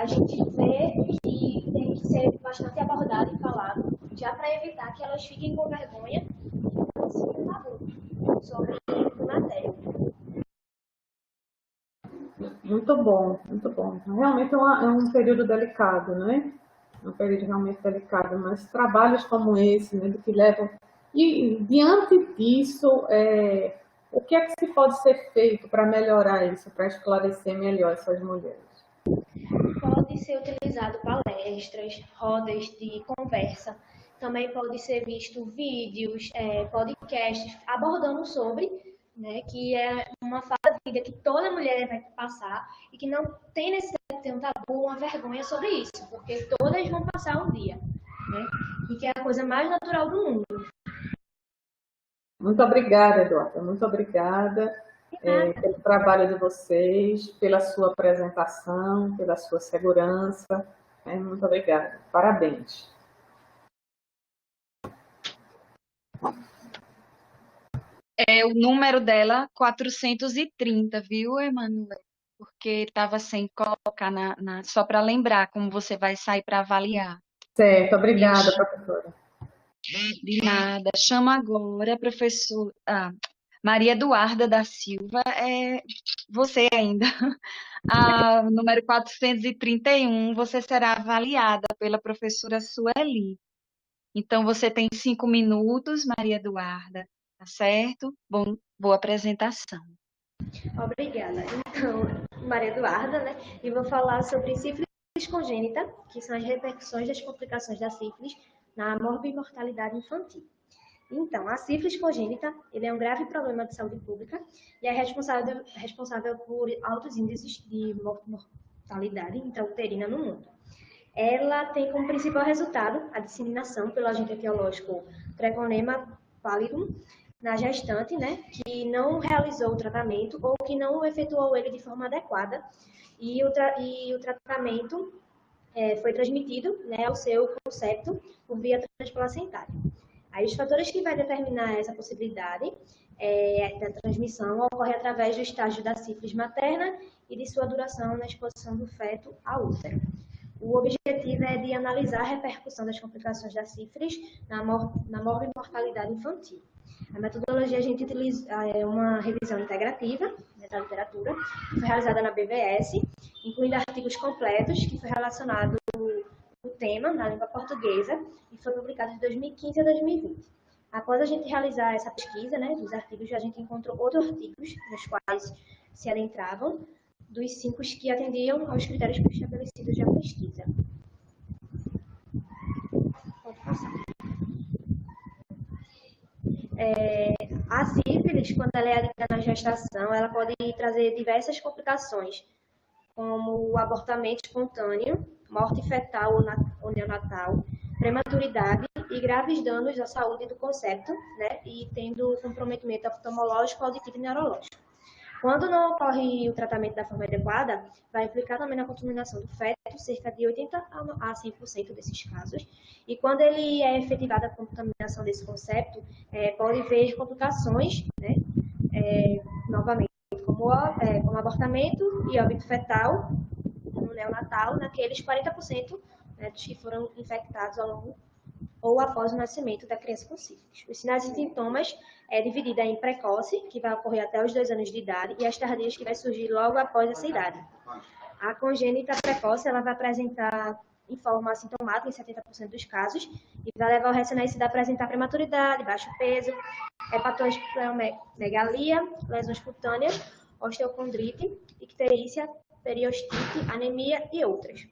a gente vê que tem que ser bastante abordado e falado, já para evitar que elas fiquem com vergonha e não se tabu sobre a matéria. Muito bom, muito bom. Realmente é um período delicado, né? É um período realmente delicado, mas trabalhos como esse, né, que levam... E, diante disso, o que é que se pode ser feito para melhorar isso, para esclarecer melhor essas mulheres? Pode ser utilizado palestras, rodas de conversa, também pode ser visto vídeos, podcasts abordando sobre, né, que é uma fase da vida que toda mulher vai passar e que não tem necessidade de ter um tabu, uma vergonha sobre isso, porque todas vão passar um dia, né, e que é a coisa mais natural do mundo. Muito obrigada, Eduarda, muito obrigada pelo trabalho de vocês, pela sua apresentação, pela sua segurança. Muito obrigada, parabéns. O número dela, 430, viu, Emanuel? Porque estava sem colocar só para lembrar como você vai sair para avaliar. Certo, obrigada, professora. De nada. Chama agora a professora Maria Eduarda da Silva, você ainda. Número 431, você será avaliada pela professora Sueli. Então, você tem 5 minutos, Maria Eduarda, tá certo? Boa apresentação. Obrigada. Então, Maria Eduarda, né? E vou falar sobre sífilis congênita, que são as repercussões das complicações da sífilis na morbimortalidade infantil. Então, a sífilis congênita, ele é um grave problema de saúde pública e é responsável por altos índices de mortalidade intrauterina no mundo. Ela tem como principal resultado a disseminação pelo agente etiológico Treponema pallidum na gestante, né, que não realizou o tratamento ou que não efetuou ele de forma adequada e o tratamento foi transmitido, né, ao seu concepto por via transplacentária. Aí os fatores que vai determinar essa possibilidade da transmissão ocorre através do estágio da sífilis materna e de sua duração na exposição do feto ao útero. O objetivo é de analisar a repercussão das complicações da sífilis na morbimortalidade infantil. A metodologia, a gente utiliza uma revisão integrativa da literatura, que foi realizada na BVS, incluindo artigos completos, que foi relacionado tema na língua portuguesa e foi publicado de 2015 a 2020. Após a gente realizar essa pesquisa, né, dos artigos, a gente encontrou outros artigos nos quais se adentravam dos 5 que atendiam aos critérios estabelecidos na pesquisa. Pode passar. A sífilis, quando ela é adquirida na gestação, ela pode trazer diversas complicações, como o abortamento espontâneo, morte fetal ou neonatal, prematuridade e graves danos à saúde do concepto, né, e tendo comprometimento oftalmológico, auditivo e neurológico. Quando não ocorre o tratamento da forma adequada, vai implicar também na contaminação do feto, cerca de 80% a 100% desses casos. E quando ele é efetivada a contaminação desse concepto, pode haver complicações, né, novamente, como abortamento e óbito fetal no neonatal, naqueles 40%, né, dos que foram infectados ao longo ou após o nascimento da criança com sífilis. Os sinais e sintomas é dividida em precoce, que vai ocorrer até os 2 anos de idade, e as tardias, que vai surgir logo após essa idade. A congênita precoce, ela vai apresentar em forma assintomática em 70% dos casos, e vai levar o recém-nascido a apresentar prematuridade, baixo peso, hepatosplenomegalia, lesões cutâneas, osteocondrite, icterícia, periostite, anemia e outras.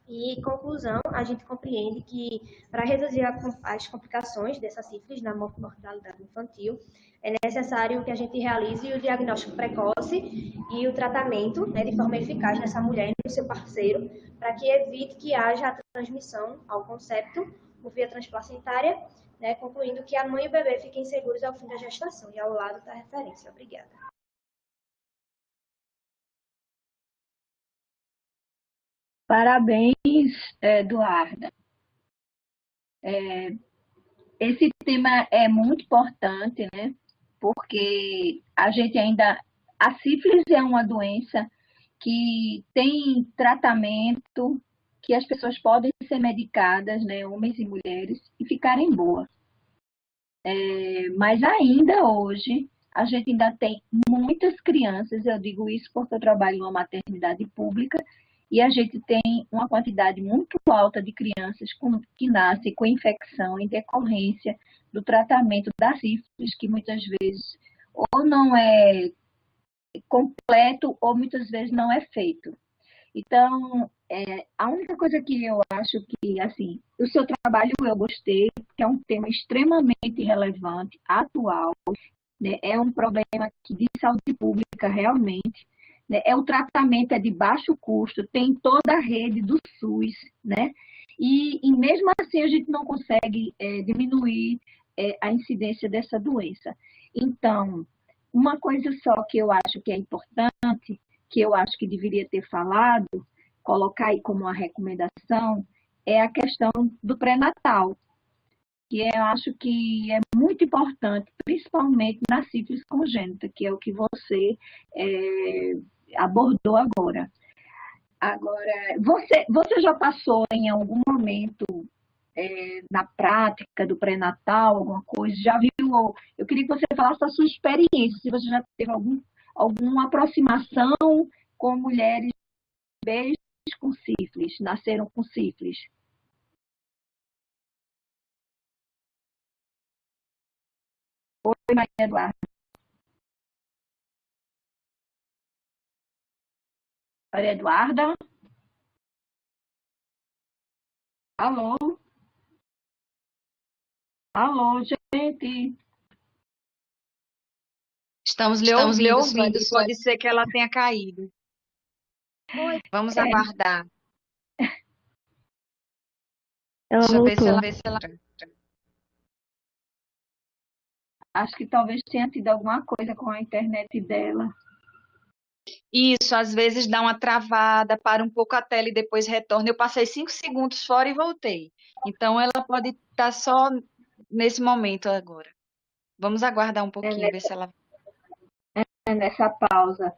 E, conclusão, a gente compreende que, para reduzir as complicações dessa sífilis na mortalidade infantil, é necessário que a gente realize o diagnóstico precoce e o tratamento, né, de forma eficaz nessa mulher e no seu parceiro, para que evite que haja a transmissão ao concepto por via transplacentária, né, concluindo que a mãe e o bebê fiquem seguros ao fim da gestação. E ao lado da referência. Obrigada. Parabéns, Eduarda. Esse tema é muito importante, né? Porque a sífilis é uma doença que tem tratamento, que as pessoas podem ser medicadas, né, homens e mulheres, e ficarem boas. Mas ainda hoje, a gente ainda tem muitas crianças, eu digo isso porque eu trabalho em uma maternidade pública, e a gente tem uma quantidade muito alta de crianças que nascem com infecção em decorrência do tratamento da sífilis, que muitas vezes ou não é completo ou muitas vezes não é feito. Então, a única coisa que eu acho que, assim, o seu trabalho eu gostei, que é um tema extremamente relevante, atual, né? É um problema de saúde pública realmente, né? O tratamento é de baixo custo, tem toda a rede do SUS, né? E mesmo assim a gente não consegue diminuir a incidência dessa doença. Então, uma coisa só que eu acho que é importante, que eu acho que deveria ter falado, colocar aí como uma recomendação, é a questão do pré-natal, que eu acho que é muito importante, principalmente na sífilis congênita, que é o que você abordou agora. Agora, você já passou em algum momento na prática do pré-natal, alguma coisa? Já viu? Eu queria que você falasse da sua experiência, se você já teve alguma aproximação com mulheres bebês com sífilis, nasceram com sífilis. Oi, Maria Eduarda. Maria Eduarda? Alô? Alô, gente? Estamos lhe ouvindo, pode ser que ela tenha caído. Vamos aguardar. Ela Deixa eu voltou. ver se ela... Acho que talvez tenha tido alguma coisa com a internet dela. Isso, às vezes dá uma travada, para um pouco a tela e depois retorna. Eu passei 5 segundos fora e voltei. Então, ela pode estar só nesse momento agora. Vamos aguardar um pouquinho, ver se ela... Nessa pausa.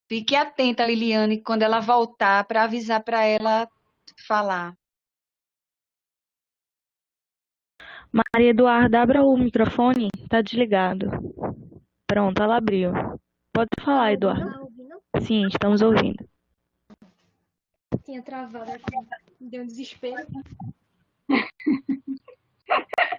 Fique atenta, Liliane, quando ela voltar, para avisar para ela falar. Maria Eduarda, abra o microfone. Tá desligado. Pronto, ela abriu. Pode falar, Eduardo. Tá ouvindo? Sim, estamos ouvindo. Tinha travado aqui. Me deu um desespero.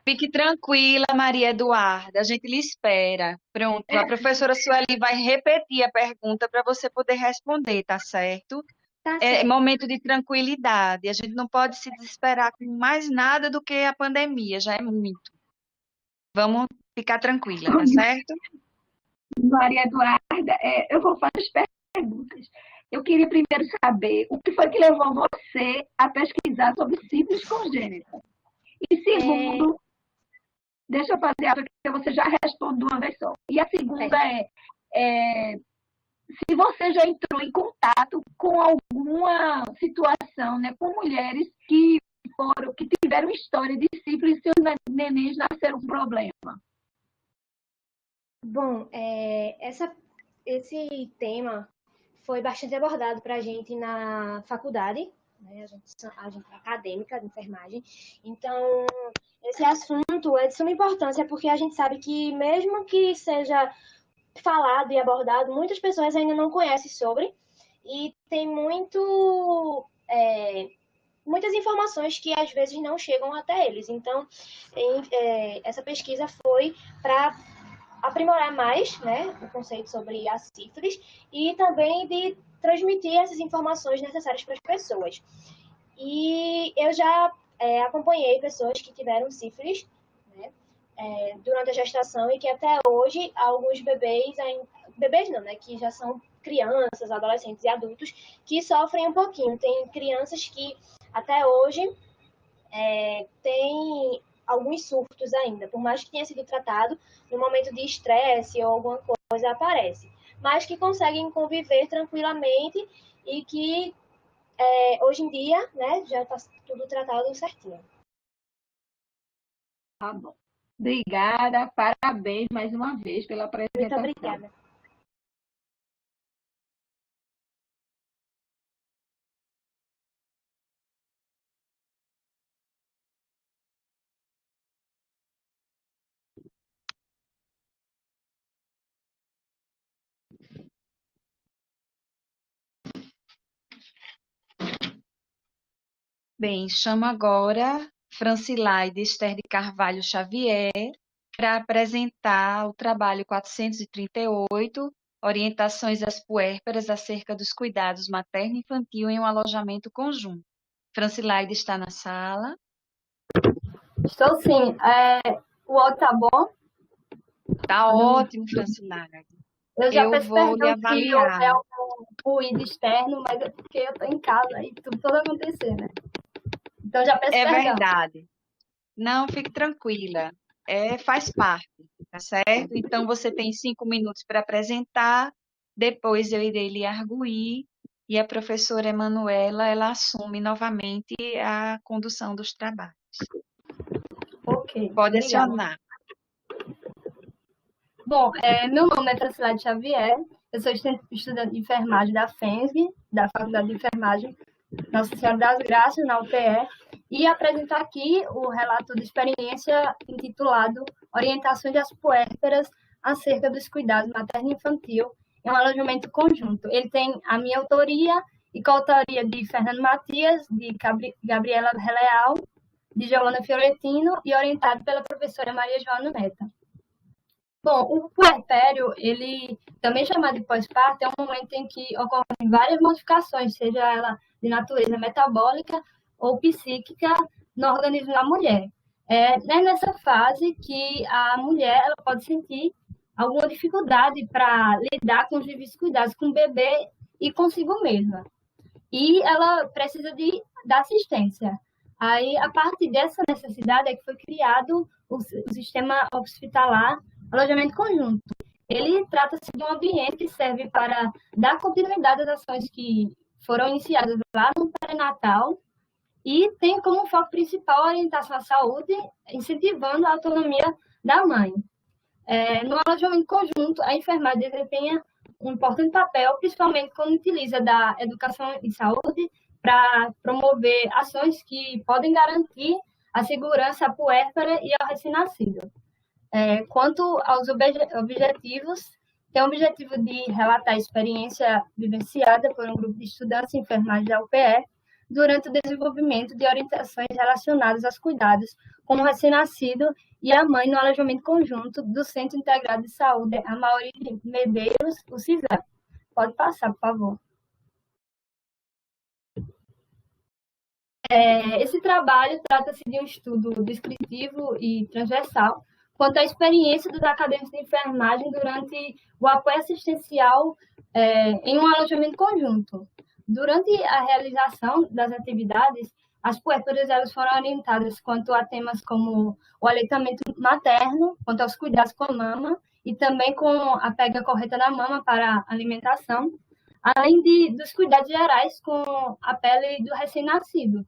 Fique tranquila, Maria Eduarda, a gente lhe espera. Pronto, a professora Sueli vai repetir a pergunta para você poder responder, tá certo? Tá É certo. momento de tranquilidade, a gente não pode se desesperar com mais nada do que a pandemia, já é muito. Vamos ficar tranquila, tá certo? Maria Eduarda, eu vou fazer as perguntas. Eu queria primeiro saber o que foi que levou você a pesquisar sobre sífilis congênita. E segundo, deixa eu fazer a que você já responde de uma vez só. E a segunda é se você já entrou em contato com alguma situação, né, com mulheres que tiveram história de sífilis e seus nenéns nasceram com problema. Bom, esse tema foi bastante abordado para a gente na faculdade, né? A gente é acadêmica de enfermagem. Então, esse assunto é de suma importância porque a gente sabe que, mesmo que seja falado e abordado, muitas pessoas ainda não conhecem sobre, e tem muitas informações que às vezes não chegam até eles. Então, essa pesquisa foi para aprimorar mais, né, o conceito sobre a sífilis e também de transmitir essas informações necessárias para as pessoas. E eu já acompanhei pessoas que tiveram sífilis, né, durante a gestação, e que até hoje alguns bebês não, né, que já são crianças, adolescentes e adultos, que sofrem um pouquinho. Tem crianças que até hoje têm alguns surtos ainda, por mais que tenha sido tratado, no momento de estresse ou alguma coisa aparece, mas que conseguem conviver tranquilamente e que hoje em dia, né, já está tudo tratado certinho. Tá bom. Obrigada, parabéns mais uma vez pela apresentação. Muito obrigada. Bem, chamo agora Francilaide Esther de Carvalho Xavier para apresentar o trabalho 438, Orientações às Puérperas acerca dos cuidados materno-infantil em um alojamento conjunto. Francilaide está na sala. Estou sim. O áudio tá bom? Tá ótimo, Francilaide. Eu já peço vou lhe perdão se avaliar. houver algum ruído externo, mas é porque eu estou em casa e tudo pode acontecer, né? Então já peço É perdão. verdade. Não, fique tranquila. Faz parte, tá certo? Então, você tem 5 minutos para apresentar, depois eu irei lhe arguir e a professora Emanuela, ela assume novamente a condução dos trabalhos. Ok. Pode Obrigada. acionar. Bom, meu nome é Francilaide Xavier, eu sou estudante de enfermagem da FENSG, da Faculdade de Enfermagem Nossa Senhora das Graças, na UPE, e apresentar aqui o relato de experiência intitulado Orientações às Puérperas acerca dos cuidados materno-infantil em um alojamento conjunto. Ele tem a minha autoria e coautoria de Fernando Matias, de Gabriela Leal, de Giovanna Fioretino e orientado pela professora Maria Joana Meta. Bom, o puerpério, ele também chamado de pós-parto, é um momento em que ocorrem várias modificações, seja ela de natureza metabólica ou psíquica, no organismo da mulher. É nessa fase que a mulher ela pode sentir alguma dificuldade para lidar com os devidos cuidados com o bebê e consigo mesma. E ela precisa da assistência. Aí, a partir dessa necessidade é que foi criado o sistema hospitalar alojamento conjunto. Ele trata-se de um ambiente que serve para dar continuidade às ações que foram iniciadas lá no pré-natal e tem como foco principal a orientação à saúde, incentivando a autonomia da mãe. No alojamento conjunto, a enfermagem desempenha um importante papel, principalmente quando utiliza da educação em saúde para promover ações que podem garantir a segurança à puérpera e ao recém-nascido. Quanto aos objetivos, tem o objetivo de relatar a experiência vivenciada por um grupo de estudantes e enfermagem da UPE durante o desenvolvimento de orientações relacionadas aos cuidados com o recém-nascido e a mãe no alojamento conjunto do Centro Integrado de Saúde Amaury de Medeiros, o CISAM. Pode passar, por favor. Esse trabalho trata-se de um estudo descritivo e transversal quanto à experiência dos acadêmicos de enfermagem durante o apoio assistencial em um alojamento conjunto. Durante a realização das atividades, as puérperas elas foram orientadas quanto a temas como o aleitamento materno, quanto aos cuidados com a mama e também com a pega correta da mama para a alimentação, além dos cuidados gerais com a pele do recém-nascido,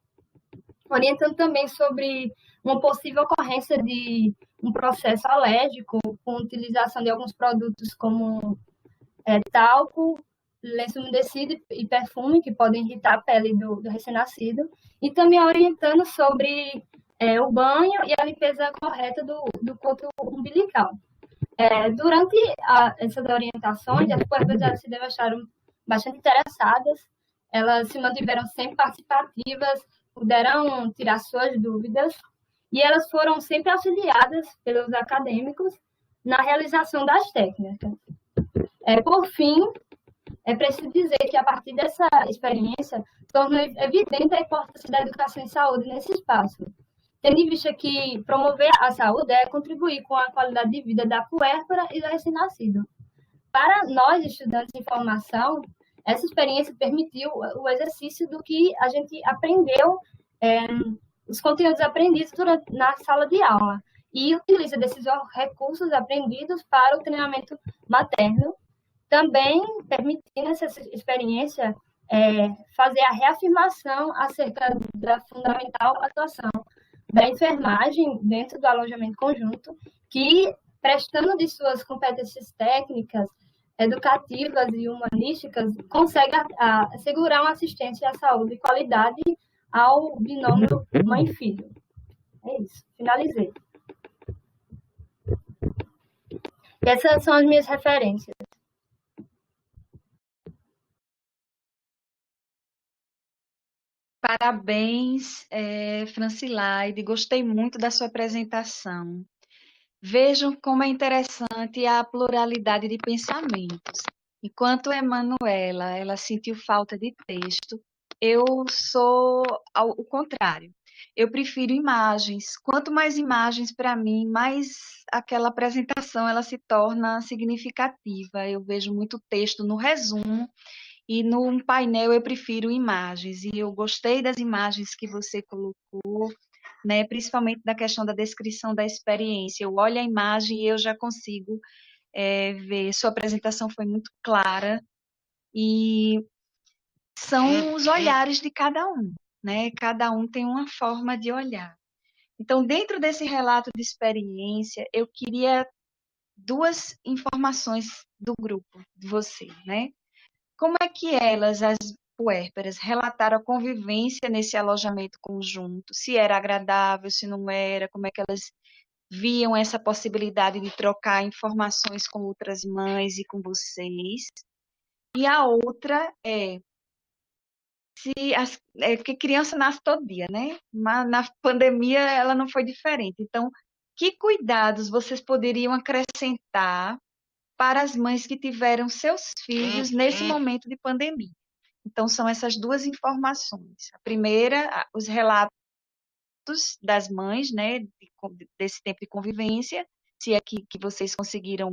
orientando também sobre uma possível ocorrência de um processo alérgico com utilização de alguns produtos como talco, lenço umedecido e perfume, que podem irritar a pele do recém-nascido, e também orientando sobre o banho e a limpeza correta do corpo umbilical. Durante essas orientações, as puérperas se demonstraram bastante interessadas, elas se mantiveram sempre participativas, puderam tirar suas dúvidas, e elas foram sempre auxiliadas pelos acadêmicos na realização das técnicas. Por fim, é preciso dizer que, a partir dessa experiência, torna evidente a importância da educação em saúde nesse espaço, tendo em vista que promover a saúde é contribuir com a qualidade de vida da puérpera e do recém-nascido. Para nós, estudantes de formação, essa experiência permitiu o exercício do que a gente aprendeu, os conteúdos aprendidos na sala de aula, e utiliza desses recursos aprendidos para o treinamento materno, também permitindo essa experiência fazer a reafirmação acerca da fundamental atuação da enfermagem dentro do alojamento conjunto, que, prestando de suas competências técnicas, educativas e humanísticas, consegue assegurar uma assistência à saúde e qualidade ao binômio mãe-filho. É isso, finalizei. E essas são as minhas referências. Parabéns, Francilaide. Gostei muito da sua apresentação. Vejam como é interessante a pluralidade de pensamentos. Enquanto Emanuela, ela sentiu falta de texto, eu sou o contrário. Eu prefiro imagens. Quanto mais imagens para mim, mais aquela apresentação ela se torna significativa. Eu vejo muito texto no resumo e no painel eu prefiro imagens. E eu gostei das imagens que você colocou, né? Principalmente da questão da descrição da experiência. Eu olho a imagem e eu já consigo ver. Sua apresentação foi muito clara e são os olhares de cada um, né? Cada um tem uma forma de olhar. Então, dentro desse relato de experiência, eu queria duas informações do grupo, de você, né? Como é que elas, as puérperas, relataram a convivência nesse alojamento conjunto? Se era agradável, se não era, como é que elas viam essa possibilidade de trocar informações com outras mães e com vocês? E a outra porque criança nasce todo dia, né? Mas na pandemia ela não foi diferente. Então, que cuidados vocês poderiam acrescentar para as mães que tiveram seus filhos nesse momento de pandemia? Então, são essas duas informações. A primeira, os relatos das mães, né, desse tempo de convivência, se é que vocês conseguiram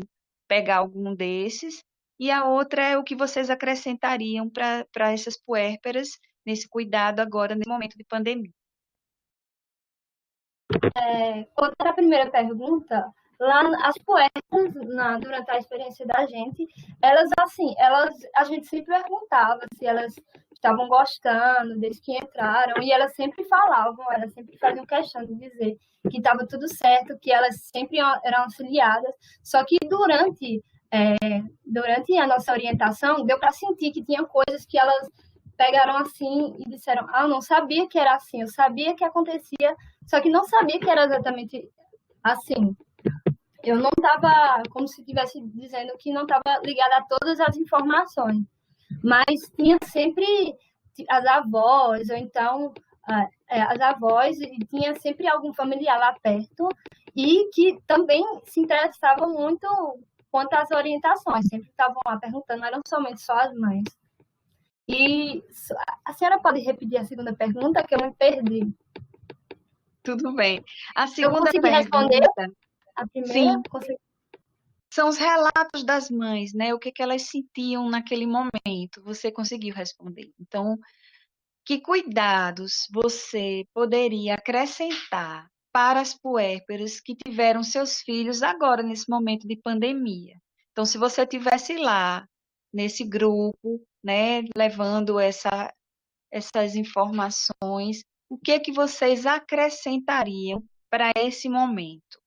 pegar algum desses, e a outra é o que vocês acrescentariam para essas puérperas nesse cuidado agora, nesse momento de pandemia. Quanto à primeira pergunta, lá as puérperas, durante a experiência da gente, a gente sempre perguntava se elas estavam gostando desde que entraram, e elas sempre falavam, elas sempre faziam questão de dizer que estava tudo certo, que elas sempre eram auxiliadas, só que durante a nossa orientação, deu para sentir que tinha coisas que elas pegaram assim e disseram, eu não sabia que era assim, eu sabia que acontecia, só que não sabia que era exatamente assim. eu não estava, como se estivesse dizendo que não estava ligada a todas as informações, mas tinha sempre as avós, ou então as avós, e tinha sempre algum familiar lá perto, e que também se interessavam muito quanto às orientações, sempre estavam lá perguntando, não eram somente só as mães. E a senhora pode repetir a segunda pergunta, que eu me perdi. Tudo bem. A Eu segunda consegui responder pergunta, a primeira? sim, Consegui. são os relatos das mães, né? O que que elas sentiam naquele momento. Você conseguiu responder. Então, que cuidados você poderia acrescentar para as puérperas que tiveram seus filhos agora, nesse momento de pandemia? Então, se você tivesse lá, nesse grupo, né, levando essas informações, o que é que vocês acrescentariam para esse momento?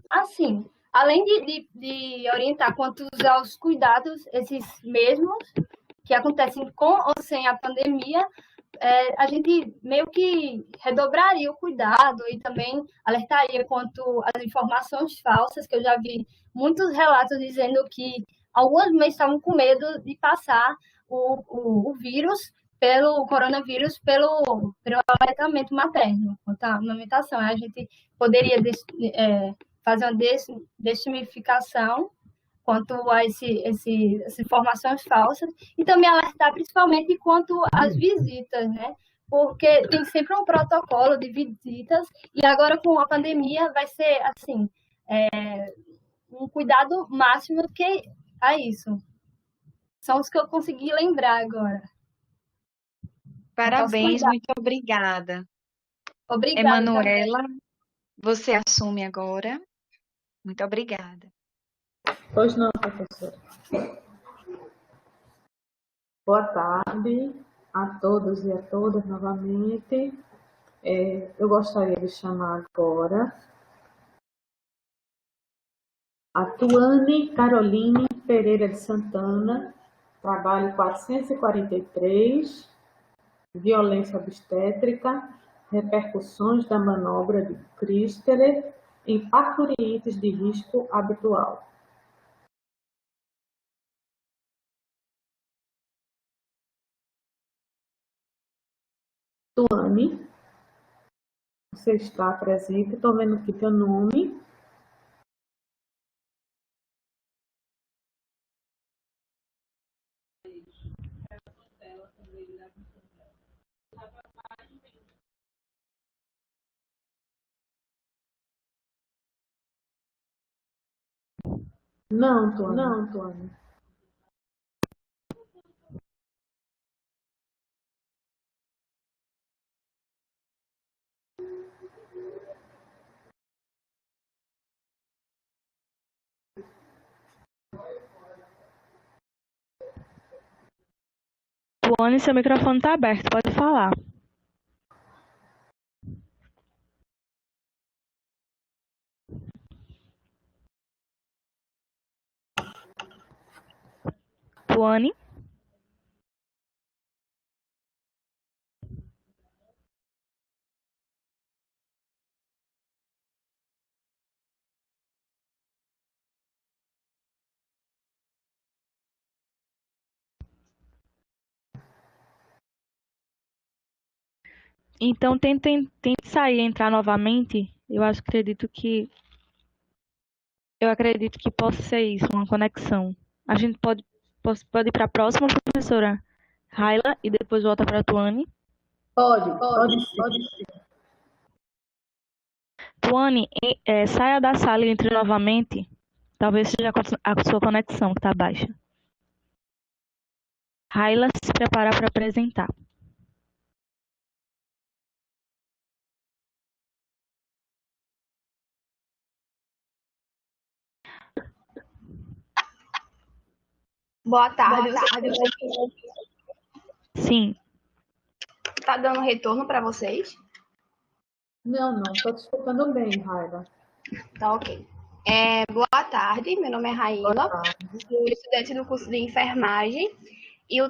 Assim, além de orientar quanto aos cuidados, esses mesmos, que acontecem com ou sem a pandemia, a gente meio que redobraria o cuidado e também alertaria quanto às informações falsas, que eu já vi muitos relatos dizendo que algumas mães estavam com medo de passar o vírus, pelo coronavírus, pelo aleitamento materno, quanto à amamentação. A gente poderia fazer uma desmistificação quanto a essas informações falsas e também alertar principalmente quanto às visitas, né? Porque tem sempre um protocolo de visitas e agora com a pandemia vai ser assim um cuidado máximo que é isso. São os que eu consegui lembrar agora. Parabéns, muito obrigada. Obrigada. Emanuela, você assume agora. Muito obrigada. Pois não, professora. Boa tarde a todos e a todas novamente. Eu gostaria de chamar agora a Tuane Caroline Pereira de Santana, trabalho 443, violência obstétrica, repercussões da manobra de Christeler em parturientes de risco habitual. Tuane, você está presente? Estou vendo aqui teu nome. Não, Tuane. Tuane, seu microfone está aberto, pode falar. Tuane? Então, tente sair e entrar novamente. Eu acredito que possa ser isso, uma conexão. A gente pode ir para a próxima, professora Raila, e depois volta para a Tuane. Pode. Tuane, saia da sala e entre novamente. Talvez seja a sua conexão que está baixa. Raila se prepara para apresentar. Boa tarde. Sim. Tá dando retorno para vocês? Não, estou te escutando bem, Raila. Tá ok. Boa tarde, meu nome é Raila, sou estudante do curso de enfermagem e o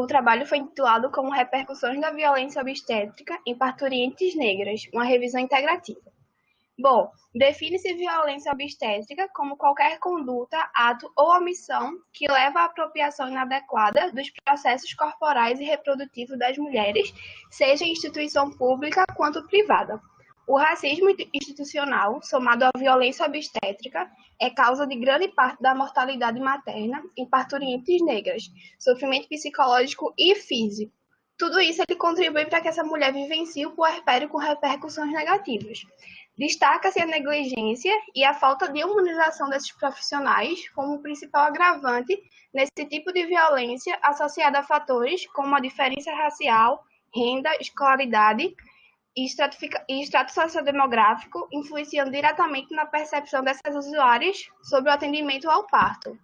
trabalho foi intitulado como Repercussões da Violência Obstétrica em Parturientes Negras, uma revisão integrativa. Bom, define-se violência obstétrica como qualquer conduta, ato ou omissão que leva à apropriação inadequada dos processos corporais e reprodutivos das mulheres, seja em instituição pública quanto privada. O racismo institucional, somado à violência obstétrica, é causa de grande parte da mortalidade materna em parturientes negras, sofrimento psicológico e físico. Tudo isso ele contribui para que essa mulher vivencie o puerpério com repercussões negativas. Destaca-se a negligência e a falta de humanização desses profissionais como principal agravante nesse tipo de violência associada a fatores como a diferença racial, renda, escolaridade e extrato sociodemográfico, influenciando diretamente na percepção dessas usuárias sobre o atendimento ao parto.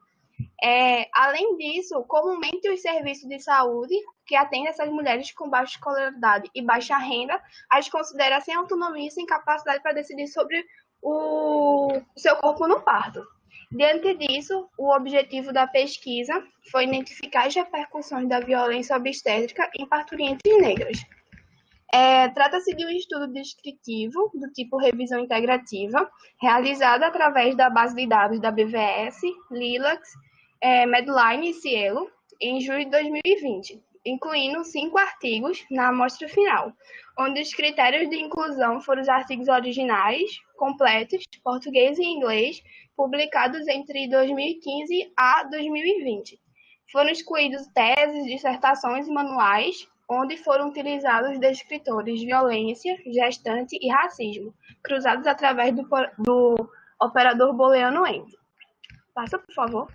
Além disso, comumente os serviços de saúde que atendem essas mulheres com baixa escolaridade e baixa renda, as considera sem autonomia e sem capacidade para decidir sobre o seu corpo no parto. Diante disso, o objetivo da pesquisa foi identificar as repercussões da violência obstétrica em parturientes negras. Trata-se de um estudo descritivo do tipo revisão integrativa, realizado através da base de dados da BVS, Lilacs, Medline e Cielo, em julho de 2020, incluindo 5 artigos na amostra final, onde os critérios de inclusão foram os artigos originais, completos, português e inglês, publicados entre 2015 a 2020. Foram excluídos teses, dissertações e manuais, onde foram utilizados descritores de violência, gestante e racismo, cruzados através do operador booleano-end. Passa, por favor.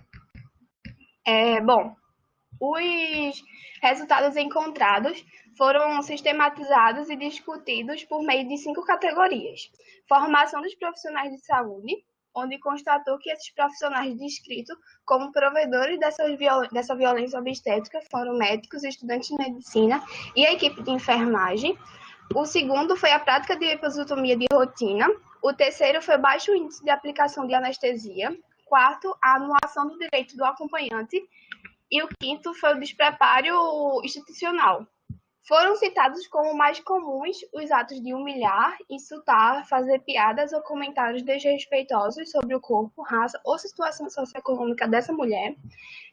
Os resultados encontrados foram sistematizados e discutidos por meio de 5 categorias. Formação dos profissionais de saúde, onde constatou que esses profissionais descritos como provedores dessa violência obstétrica foram médicos, estudantes de medicina e a equipe de enfermagem. O segundo foi a prática de episiotomia de rotina. O terceiro foi baixo índice de aplicação de anestesia. Quarto, a anulação do direito do acompanhante. E o quinto foi o despreparo institucional. Foram citados como mais comuns os atos de humilhar, insultar, fazer piadas ou comentários desrespeitosos sobre o corpo, raça ou situação socioeconômica dessa mulher,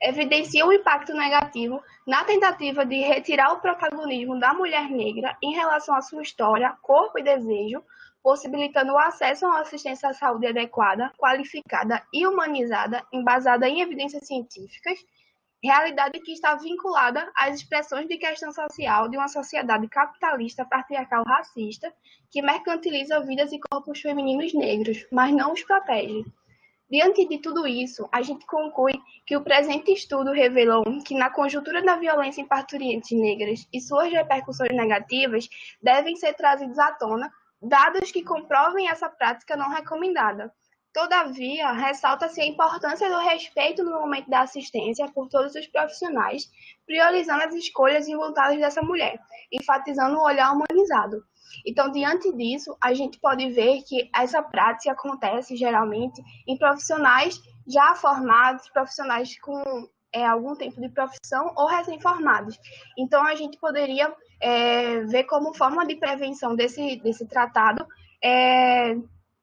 evidenciam o impacto negativo na tentativa de retirar o protagonismo da mulher negra em relação à sua história, corpo e desejo, possibilitando o acesso a uma assistência à saúde adequada, qualificada e humanizada, embasada em evidências científicas, realidade que está vinculada às expressões de questão social de uma sociedade capitalista, patriarcal, racista, que mercantiliza vidas e corpos femininos negros, mas não os protege. Diante de tudo isso, a gente conclui que o presente estudo revelou que, na conjuntura da violência em parturientes negras e suas repercussões negativas, devem ser trazidos à tona dados que comprovem essa prática não recomendada. Todavia, ressalta-se a importância do respeito no momento da assistência por todos os profissionais, priorizando as escolhas involuntárias dessa mulher, enfatizando o olhar humanizado. Então, diante disso, a gente pode ver que essa prática acontece geralmente em profissionais já formados, profissionais com algum tempo de profissão ou recém-formados. Então, a gente poderia ver como forma de prevenção desse tratado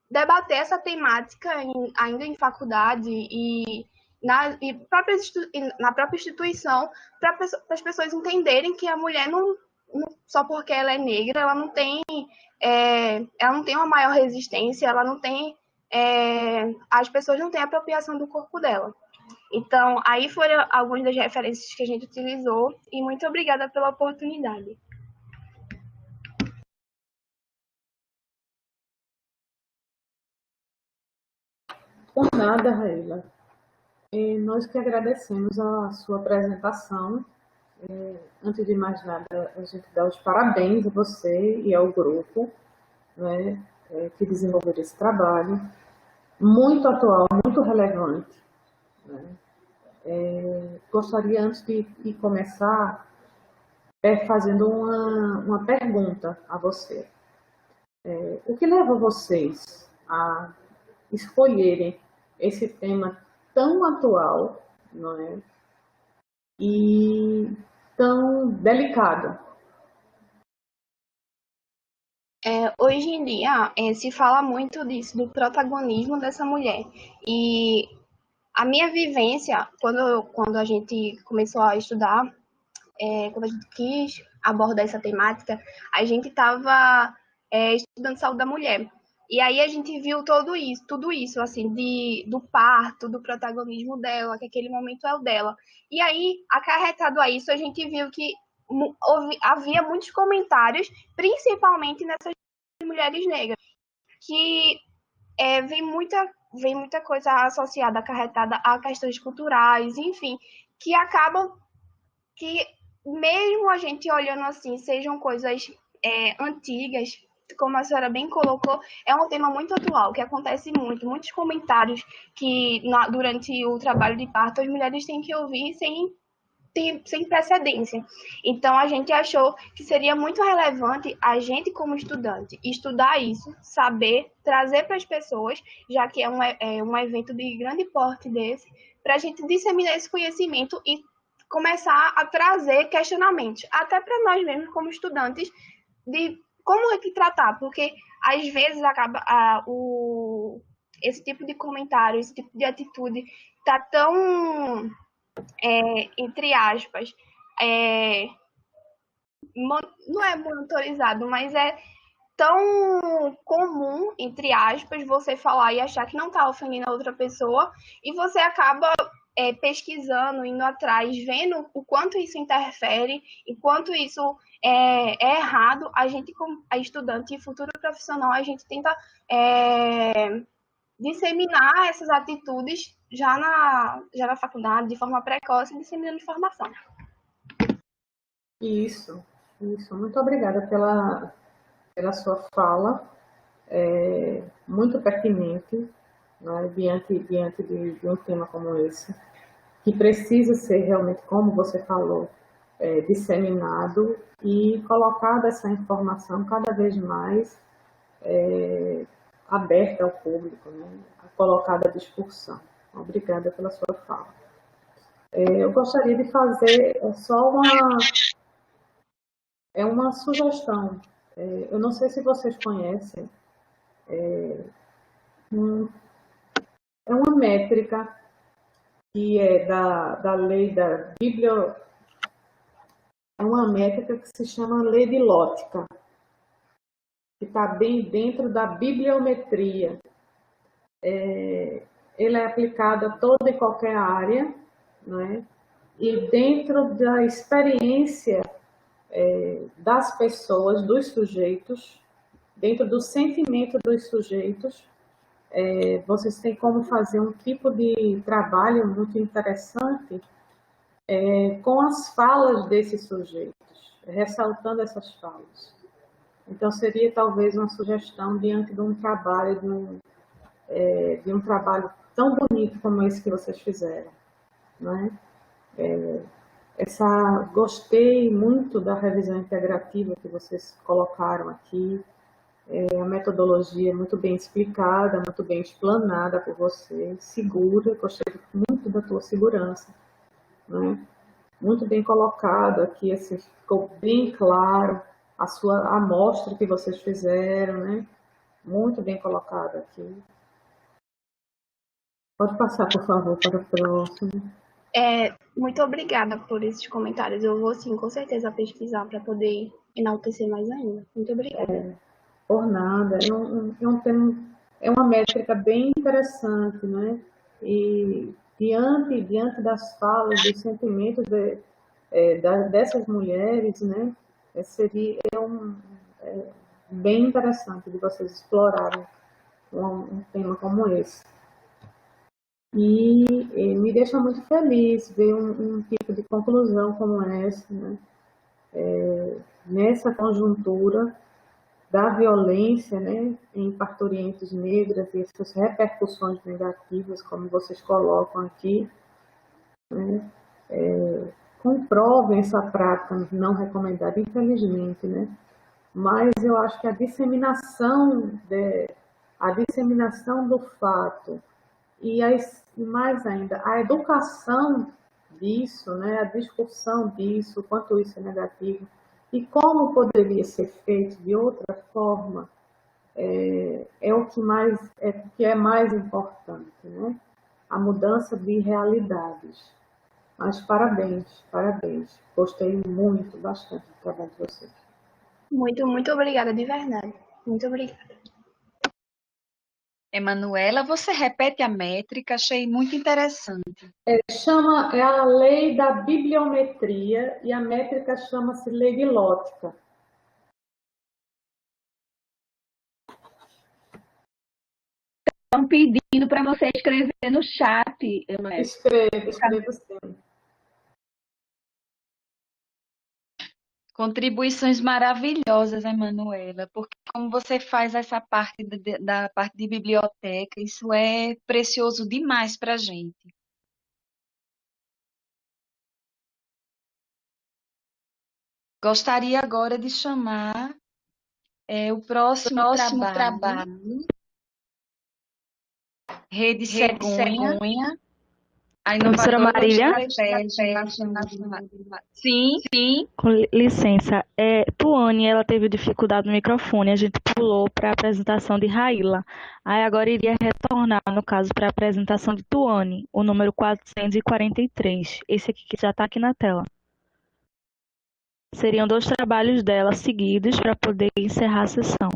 debater essa temática ainda em faculdade e na própria instituição, para as pessoas entenderem que a mulher não só porque ela é negra, ela não tem uma maior resistência, ela não tem, as pessoas não têm apropriação do corpo dela. Então, aí foram algumas das referências que a gente utilizou e muito obrigada pela oportunidade. Por nada, Raíla. Nós que agradecemos a sua apresentação. Antes de mais nada, a gente dá os parabéns a você e ao grupo, né, que desenvolveram esse trabalho, muito atual, muito relevante. Né? Gostaria, antes de começar, fazendo uma pergunta a você. O que leva vocês a escolherem esse tema tão atual, não é? E tão delicado? Hoje em dia, se fala muito disso, do protagonismo dessa mulher. E a minha vivência, quando a gente começou a estudar, quando a gente quis abordar essa temática, a gente estava estudando saúde da mulher. E aí a gente viu tudo isso, assim, do parto, do protagonismo dela, que aquele momento é o dela. E aí, acarretado a isso, a gente viu que havia muitos comentários, principalmente nessas mulheres negras, que vem muita coisa associada, acarretada a questões culturais, enfim, que acabam que, mesmo a gente olhando assim, sejam coisas antigas, como a senhora bem colocou, é um tema muito atual, que acontece muitos comentários que durante o trabalho de parto as mulheres têm que ouvir sem precedência. Então, a gente achou que seria muito relevante a gente, como estudante, estudar isso, saber, trazer para as pessoas, já que é um evento de grande porte desse, para a gente disseminar esse conhecimento e começar a trazer questionamentos, até para nós mesmos, como estudantes, de como é que tratar, porque às vezes esse tipo de comentário, esse tipo de atitude está tão, entre aspas, não é monitorizado, mas é tão comum, entre aspas, você falar e achar que não está ofendendo a outra pessoa, e você acaba pesquisando, indo atrás, vendo o quanto isso interfere, e quanto isso é errado. A gente, como estudante e futuro profissional, a gente tenta disseminar essas atitudes já na faculdade, de forma precoce, disseminando informação. Isso. Muito obrigada pela sua fala, muito pertinente, né, diante de um tema como esse, que precisa ser realmente, como você falou, disseminado e colocada essa informação cada vez mais aberta ao público, né, colocada à discussão. Obrigada pela sua fala. Eu gostaria de fazer só uma sugestão. Eu não sei se vocês conhecem, é uma métrica que é da lei da é uma métrica que se chama lei de Lótica, que está bem dentro da bibliometria. Ela é aplicada a toda e qualquer área, né? E dentro da experiência das pessoas, dos sujeitos, dentro do sentimento dos sujeitos, vocês têm como fazer um tipo de trabalho muito interessante com as falas desses sujeitos, ressaltando essas falas. Então, seria talvez uma sugestão diante de um trabalho, de um trabalho tão bonito como esse que vocês fizeram, né? Gostei muito da revisão integrativa que vocês colocaram aqui, a metodologia muito bem explicada, muito bem explanada por você, segura, gostei muito da tua segurança, né? Muito bem colocado aqui, assim, ficou bem claro a amostra que vocês fizeram, né? Muito bem colocado aqui. Pode passar, por favor, para o próximo. Muito obrigada por esses comentários. Eu vou, sim, com certeza pesquisar para poder enaltecer mais ainda. Muito obrigada. Por nada. É uma métrica bem interessante, né? E diante das falas, dos sentimentos dessas mulheres, né? Seria bem interessante de vocês explorarem um tema como esse. E me deixa muito feliz ver um tipo de conclusão como essa, né? Nessa conjuntura da violência, né, em parturientes negras e essas repercussões negativas, como vocês colocam aqui, né, comprovem essa prática não recomendada, infelizmente, né? Mas eu acho que a disseminação do fato e mais ainda, a educação disso, né, a discussão disso, quanto isso é negativo, E como poderia ser feito de outra forma, é o que é mais importante, né? A mudança de realidades. Mas parabéns, parabéns. Gostei muito, bastante do trabalho de vocês. Muito, muito obrigada, de verdade. Muito obrigada. Emanuela, você repete a métrica, achei muito interessante. É a lei da bibliometria e a métrica chama-se lei de Lótica. Estão pedindo para você escrever no chat, Emanuela. Escrevo sim. Contribuições maravilhosas, Emanuela, porque como você faz essa parte da parte de biblioteca, isso é precioso demais para a gente. Gostaria agora de chamar o próximo trabalho, Rede Cegonha, a Professora inovadora Marília? estratégia nacional. Sim, sim. Com licença, Tuane, ela teve dificuldade no microfone, a gente pulou para a apresentação de Raíla. Aí agora iria retornar, no caso, para a apresentação de Tuane, o número 443. Esse aqui que já está aqui na tela. Seriam 2 trabalhos dela seguidos para poder encerrar a sessão.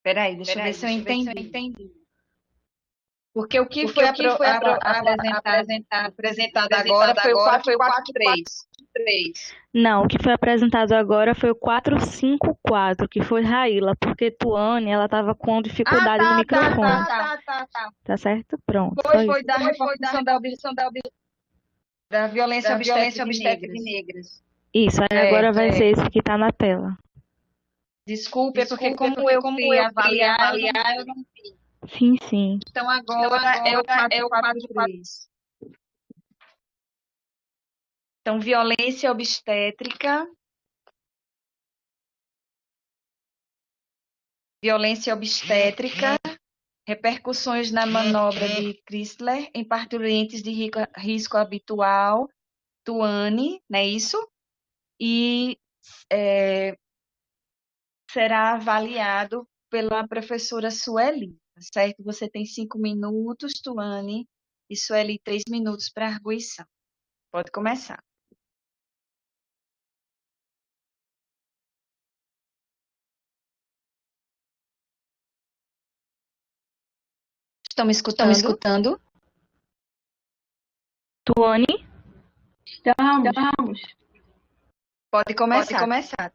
Peraí, deixa eu ver se eu entendi. Porque o que foi apresentado agora foi o 443. Não, o que foi apresentado agora foi o 454, que foi Raíla, porque Tuane, ela estava com dificuldade no microfone. Tá certo? Pronto. Foi da repercussão da violência obstétrica de negras. Isso, aí agora vai ser esse que está na tela. Desculpe, porque como eu fui avaliar, eu não vi. Sim, sim. Então agora é o 443. Então, violência obstétrica. Repercussões na manobra de Chrysler em parturientes de risco habitual, Tuane, não é isso? E será avaliado pela professora Sueli, certo? Você tem 5 minutos, Tuane, e Sueli 3 minutos para arguição. Pode começar. Estão me escutando? Tuane? Estamos. Pode começar.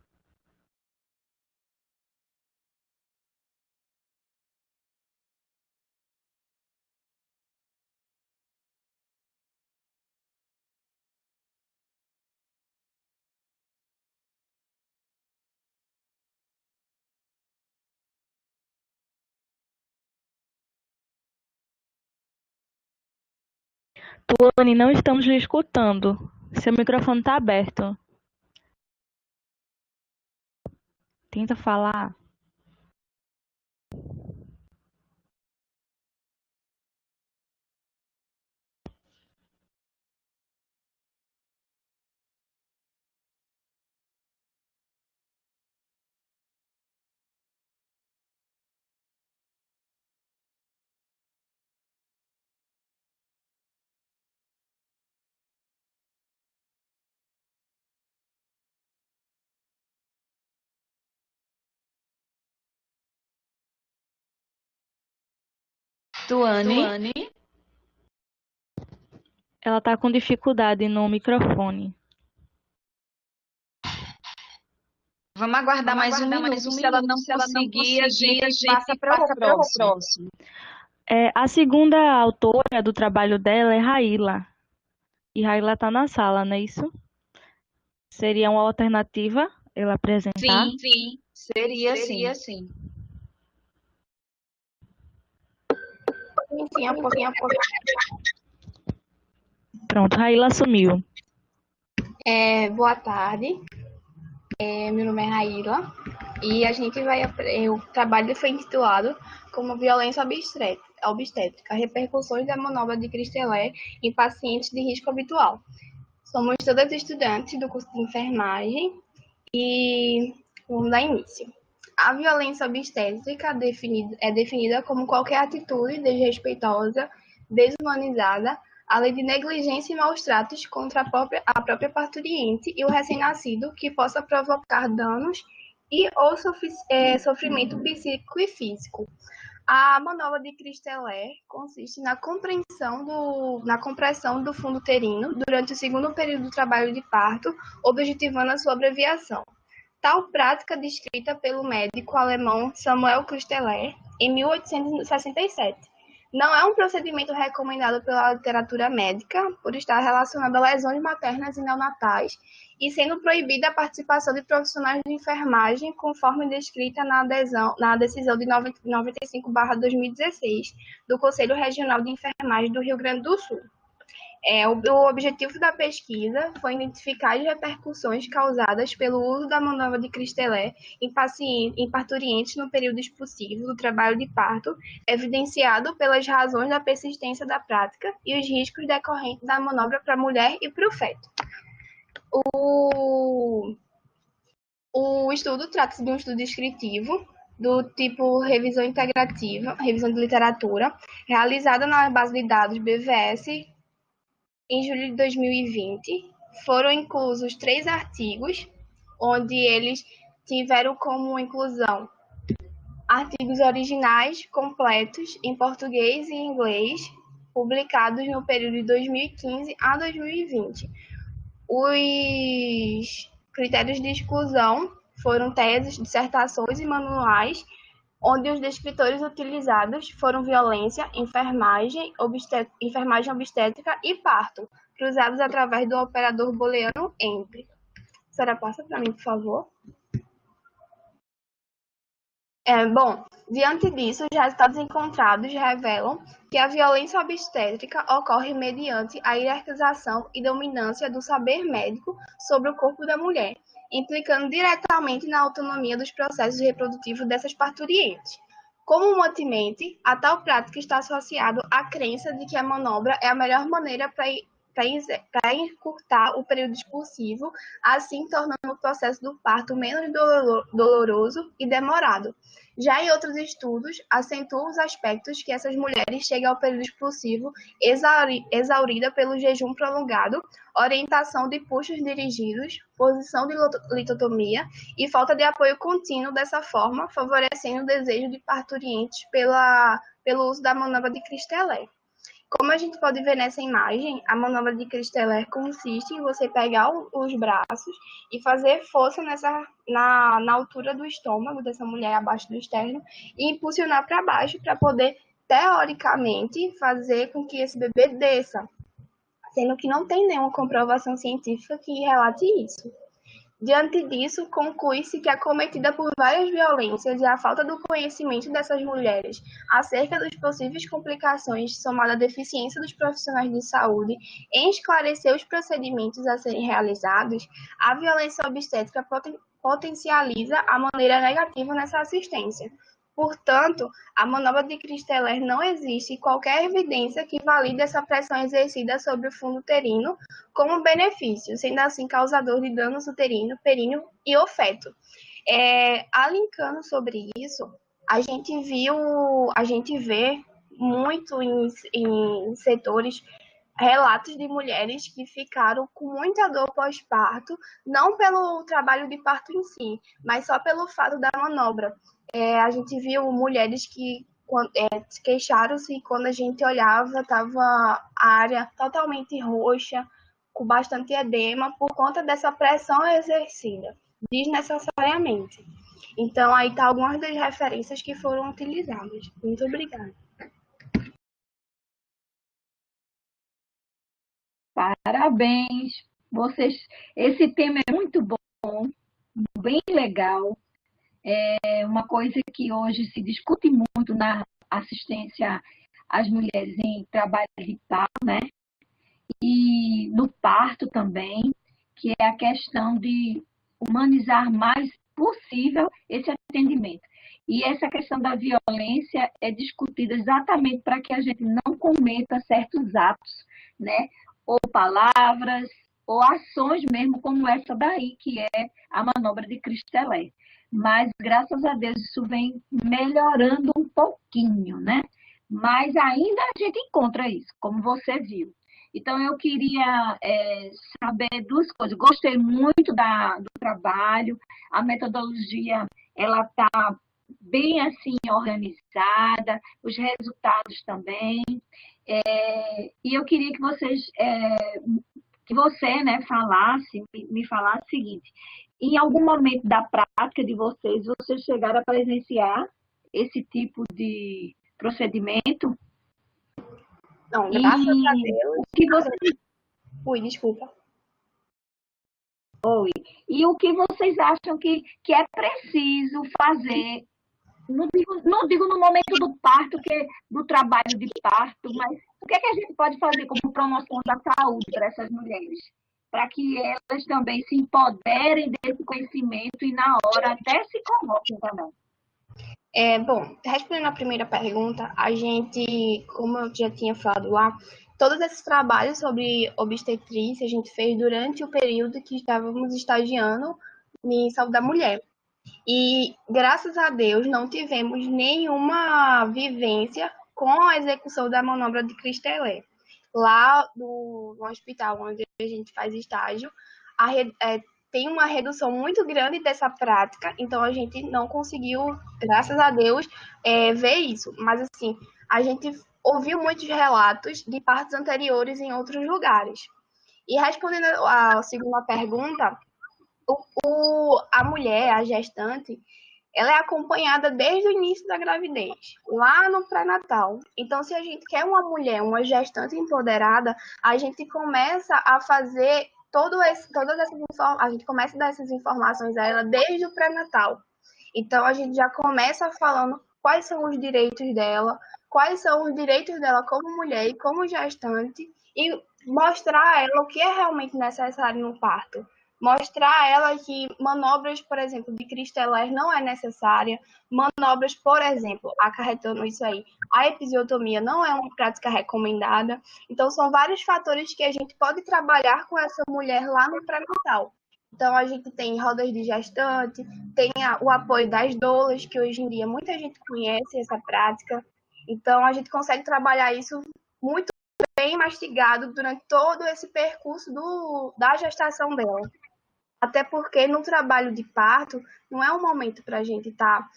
Tuane, não estamos lhe escutando. Seu microfone está aberto. Tenta falar. Tuane? Ela está com dificuldade no microfone. Vamos aguardar mais um minuto. Se ela não conseguir, a gente passa para o próximo. A segunda autora do trabalho dela é Raíla. E Raíla está na sala, não é isso? Seria uma alternativa ela apresentar? Sim. Seria sim. Pronto, Raíla assumiu. Boa tarde. Meu nome é Raíla E o trabalho foi intitulado como Violência Obstétrica, repercussões da manobra de Christeler em pacientes de risco habitual. Somos todas estudantes do curso de enfermagem e vamos dar início. A violência obstétrica é definida como qualquer atitude desrespeitosa, desumanizada, além de negligência e maus tratos contra a própria parturiente e o recém-nascido que possa provocar danos e ou sofrimento psíquico e físico. A manobra de Christeler consiste na compressão do fundo uterino durante o segundo período do trabalho de parto, objetivando a sua abreviação. Tal prática descrita pelo médico alemão Samuel Christeler em 1867. Não é um procedimento recomendado pela literatura médica por estar relacionado a lesões maternas e neonatais e sendo proibida a participação de profissionais de enfermagem, conforme descrita na decisão de 95/2016 do Conselho Regional de Enfermagem do Rio Grande do Sul. O objetivo da pesquisa foi identificar as repercussões causadas pelo uso da manobra de Christeler em parturientes no período expulsivo do trabalho de parto, evidenciado pelas razões da persistência da prática e os riscos decorrentes da manobra para a mulher e para o feto. O estudo trata-se de um estudo descritivo do tipo revisão integrativa, revisão de literatura, realizada na base de dados BVS em julho de 2020. Foram inclusos 3 artigos, onde eles tiveram como inclusão artigos originais completos em português e inglês, publicados no período de 2015 a 2020. Os critérios de exclusão foram teses, dissertações e manuais, onde os descritores utilizados foram violência, enfermagem obstétrica e parto, cruzados através do operador booleano EMP. A senhora passa para mim, por favor. Diante disso, os resultados encontrados revelam que a violência obstétrica ocorre mediante a hierarquização e dominância do saber médico sobre o corpo da mulher, implicando diretamente na autonomia dos processos reprodutivos dessas parturientes. Comumente, a tal prática está associada à crença de que a manobra é a melhor maneira para encurtar o período expulsivo, assim tornando o processo do parto menos doloroso e demorado. Já em outros estudos, acentuam os aspectos que essas mulheres chegam ao período expulsivo exaurida pelo jejum prolongado, orientação de puxos dirigidos, posição de litotomia e falta de apoio contínuo dessa forma, favorecendo o desejo de parturientes pelo uso da manobra de Christeler. Como a gente pode ver nessa imagem, a manobra de Christeler consiste em você pegar os braços e fazer força na altura do estômago dessa mulher, abaixo do externo, e impulsionar para baixo para poder, teoricamente, fazer com que esse bebê desça, sendo que não tem nenhuma comprovação científica que relate isso. Diante disso, conclui-se que, acometida por várias violências e a falta do conhecimento dessas mulheres acerca das possíveis complicações, somada à deficiência dos profissionais de saúde em esclarecer os procedimentos a serem realizados, a violência obstétrica potencializa a maneira negativa nessa assistência. Portanto, a manobra de Christeler não existe qualquer evidência que valide essa pressão exercida sobre o fundo uterino como benefício, sendo assim causador de danos uterino, períneo e o feto. Alincando sobre isso, a gente vê muito em setores relatos de mulheres que ficaram com muita dor pós-parto, não pelo trabalho de parto em si, mas só pelo fato da manobra. A gente viu mulheres que queixaram-se quando a gente olhava, estava a área totalmente roxa, com bastante edema, por conta dessa pressão exercida, desnecessariamente. Então, aí estão algumas das referências que foram utilizadas. Muito obrigada. Parabéns! Esse tema é muito bom, bem legal. É uma coisa que hoje se discute muito na assistência às mulheres em trabalho de parto, né? E no parto também, que é a questão de humanizar mais possível esse atendimento. E essa questão da violência é discutida exatamente para que a gente não cometa certos atos, né? Ou palavras, ou ações mesmo, como essa daí, que é a manobra de Cristelé. Mas, graças a Deus, isso vem melhorando um pouquinho, né? Mas ainda a gente encontra isso, como você viu. Então, eu queria saber duas coisas. Gostei muito do trabalho, a metodologia, ela está bem assim organizada, os resultados também. E eu queria que você, né, me falasse o seguinte: em algum momento da prática de vocês chegaram a presenciar esse tipo de procedimento? Não, graças a E Deus. o que você Ui, desculpa. E o que vocês acham que é preciso fazer? Não digo no momento do parto, do trabalho de parto, mas o que é que a gente pode fazer como promoção da saúde para essas mulheres? Para que elas também se empoderem desse conhecimento e na hora até se coloquem também. Bom, respondendo à primeira pergunta, a gente, como eu já tinha falado lá, todos esses trabalhos sobre obstetrícia a gente fez durante o período que estávamos estagiando em saúde da mulher. E, graças a Deus, não tivemos nenhuma vivência com a execução da manobra de Cristelé. Lá no hospital onde a gente faz estágio, tem uma redução muito grande dessa prática, então a gente não conseguiu, graças a Deus, ver isso. Mas, assim, a gente ouviu muitos relatos de partos anteriores em outros lugares. E respondendo à segunda pergunta, a mulher, a gestante, ela é acompanhada desde o início da gravidez, lá no pré-natal. Então, se a gente quer uma mulher, uma gestante empoderada, a gente começa a fazer a gente começa a dar essas informações a ela desde o pré-natal. Então, a gente já começa falando quais são os direitos dela, como mulher e como gestante, e mostrar a ela o que é realmente necessário no parto. Mostrar a ela que manobras, por exemplo, de Cristelé não é necessária. Manobras, por exemplo, acarretando isso aí, a episiotomia não é uma prática recomendada. Então, são vários fatores que a gente pode trabalhar com essa mulher lá no pré-natal. Então, a gente tem rodas de gestante, tem o apoio das doulas, que hoje em dia muita gente conhece essa prática. Então, a gente consegue trabalhar isso muito bem mastigado durante todo esse percurso da gestação dela. Até porque no trabalho de parto não é um momento para a gente estar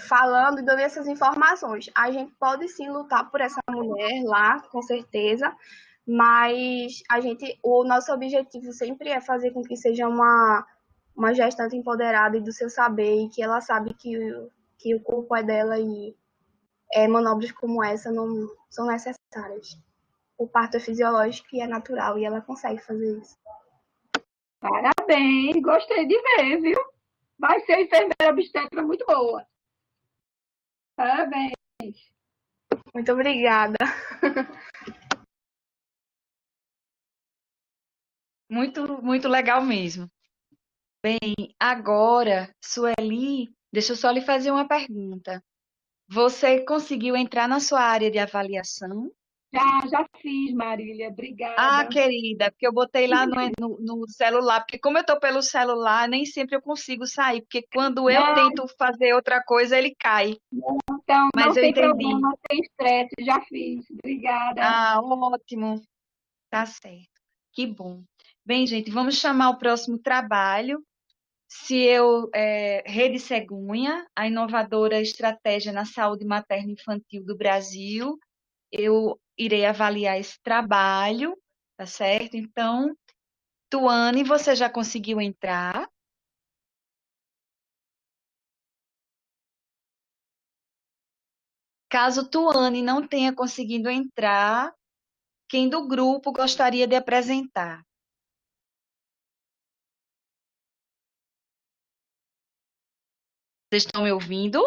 falando e dando essas informações. A gente pode sim lutar por essa mulher lá, com certeza, mas o nosso objetivo sempre é fazer com que seja uma gestante empoderada e do seu saber, e que ela sabe que o corpo é dela e manobras como essa não são necessárias. O parto é fisiológico e é natural, e ela consegue fazer isso. Parabéns, gostei de ver, viu? Vai ser enfermeira obstetra muito boa. Parabéns. Muito obrigada. Muito, muito legal mesmo. Bem, agora, Sueli, deixa eu só lhe fazer uma pergunta. Você conseguiu entrar na sua área de avaliação? Já fiz, Marília, obrigada. Querida, porque eu botei lá no celular, porque como eu estou pelo celular, nem sempre eu consigo sair, porque quando eu tento fazer outra coisa, ele cai. Então, Mas não eu tem entendi. problema, sem estresse, já fiz. Obrigada. Ótimo. Tá certo. Que bom. Bem, gente, vamos chamar o próximo trabalho. Rede Cegonha, a inovadora estratégia na saúde materna e infantil do Brasil. Eu irei avaliar esse trabalho, tá certo? Então, Tuane, você já conseguiu entrar? Caso Tuane não tenha conseguido entrar, quem do grupo gostaria de apresentar? Vocês estão me ouvindo?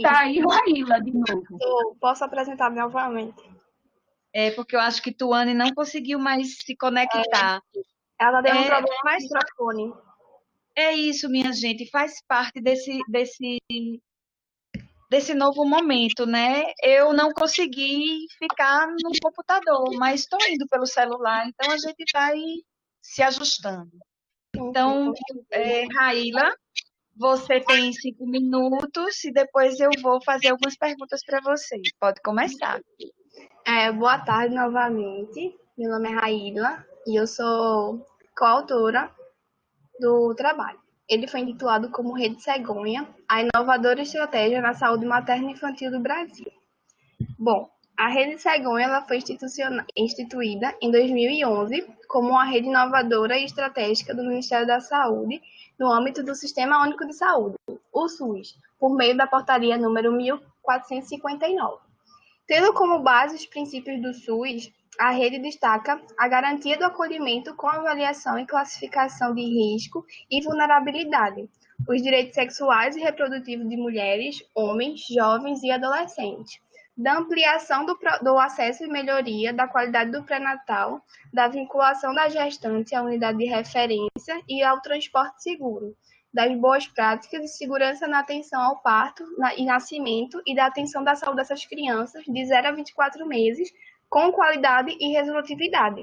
Tá aí, Raíla, de novo. Eu posso apresentar novamente. porque eu acho que Tuane não conseguiu mais se conectar. Ela deu um É, problema no faz, microfone. é isso, minha gente, faz parte desse novo momento, né? Eu não consegui ficar no computador, mas estou indo pelo celular, então a gente vai se ajustando. Então, Raíla, você tem 5 minutos e depois eu vou fazer algumas perguntas para você. Pode começar. Boa tarde novamente. Meu nome é Raíla e eu sou coautora do trabalho. Ele foi intitulado como Rede Cegonha, a inovadora estratégia na saúde materna e infantil do Brasil. Bom, a Rede Cegonha ela foi instituída em 2011 como uma rede inovadora e estratégica do Ministério da Saúde no âmbito do Sistema Único de Saúde, o SUS, por meio da portaria número 1459. Tendo como base os princípios do SUS, a rede destaca a garantia do acolhimento com avaliação e classificação de risco e vulnerabilidade, os direitos sexuais e reprodutivos de mulheres, homens, jovens e adolescentes, da ampliação do acesso e melhoria da qualidade do pré-natal, da vinculação da gestante à unidade de referência e ao transporte seguro, das boas práticas de segurança na atenção ao parto e nascimento e da atenção da saúde dessas crianças de 0 a 24 meses, com qualidade e resolutividade.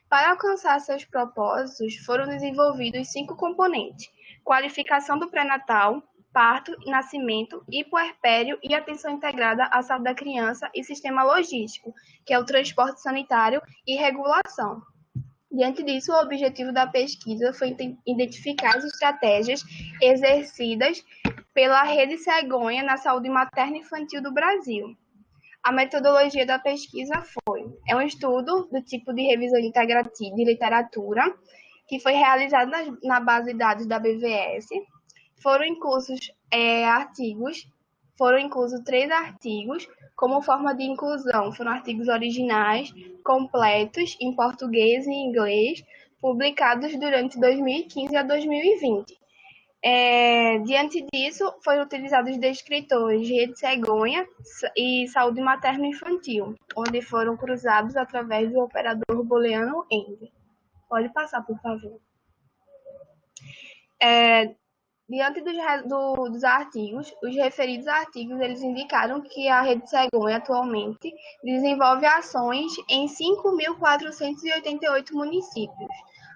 Para alcançar seus propósitos, foram desenvolvidos 5 componentes: qualificação do pré-natal, parto, nascimento e puerpério e atenção integrada à saúde da criança e sistema logístico, que é o transporte sanitário e regulação. Diante disso, o objetivo da pesquisa foi identificar as estratégias exercidas pela Rede Cegonha na saúde materna e infantil do Brasil. A metodologia da pesquisa é um estudo do tipo de revisão integrativa de literatura, que foi realizado na base de dados da BVS. Foram inclusos foram inclusos 3 artigos, como forma de inclusão. Foram artigos originais, completos, em português e inglês, publicados durante 2015 a 2020. Diante disso, foram utilizados descritores Rede Cegonha e Saúde Materna e Infantil, onde foram cruzados através do operador booleano AND. Pode passar, por favor. Diante dos artigos, os referidos artigos, eles indicaram que a Rede Cegonha atualmente desenvolve ações em 5.488 municípios,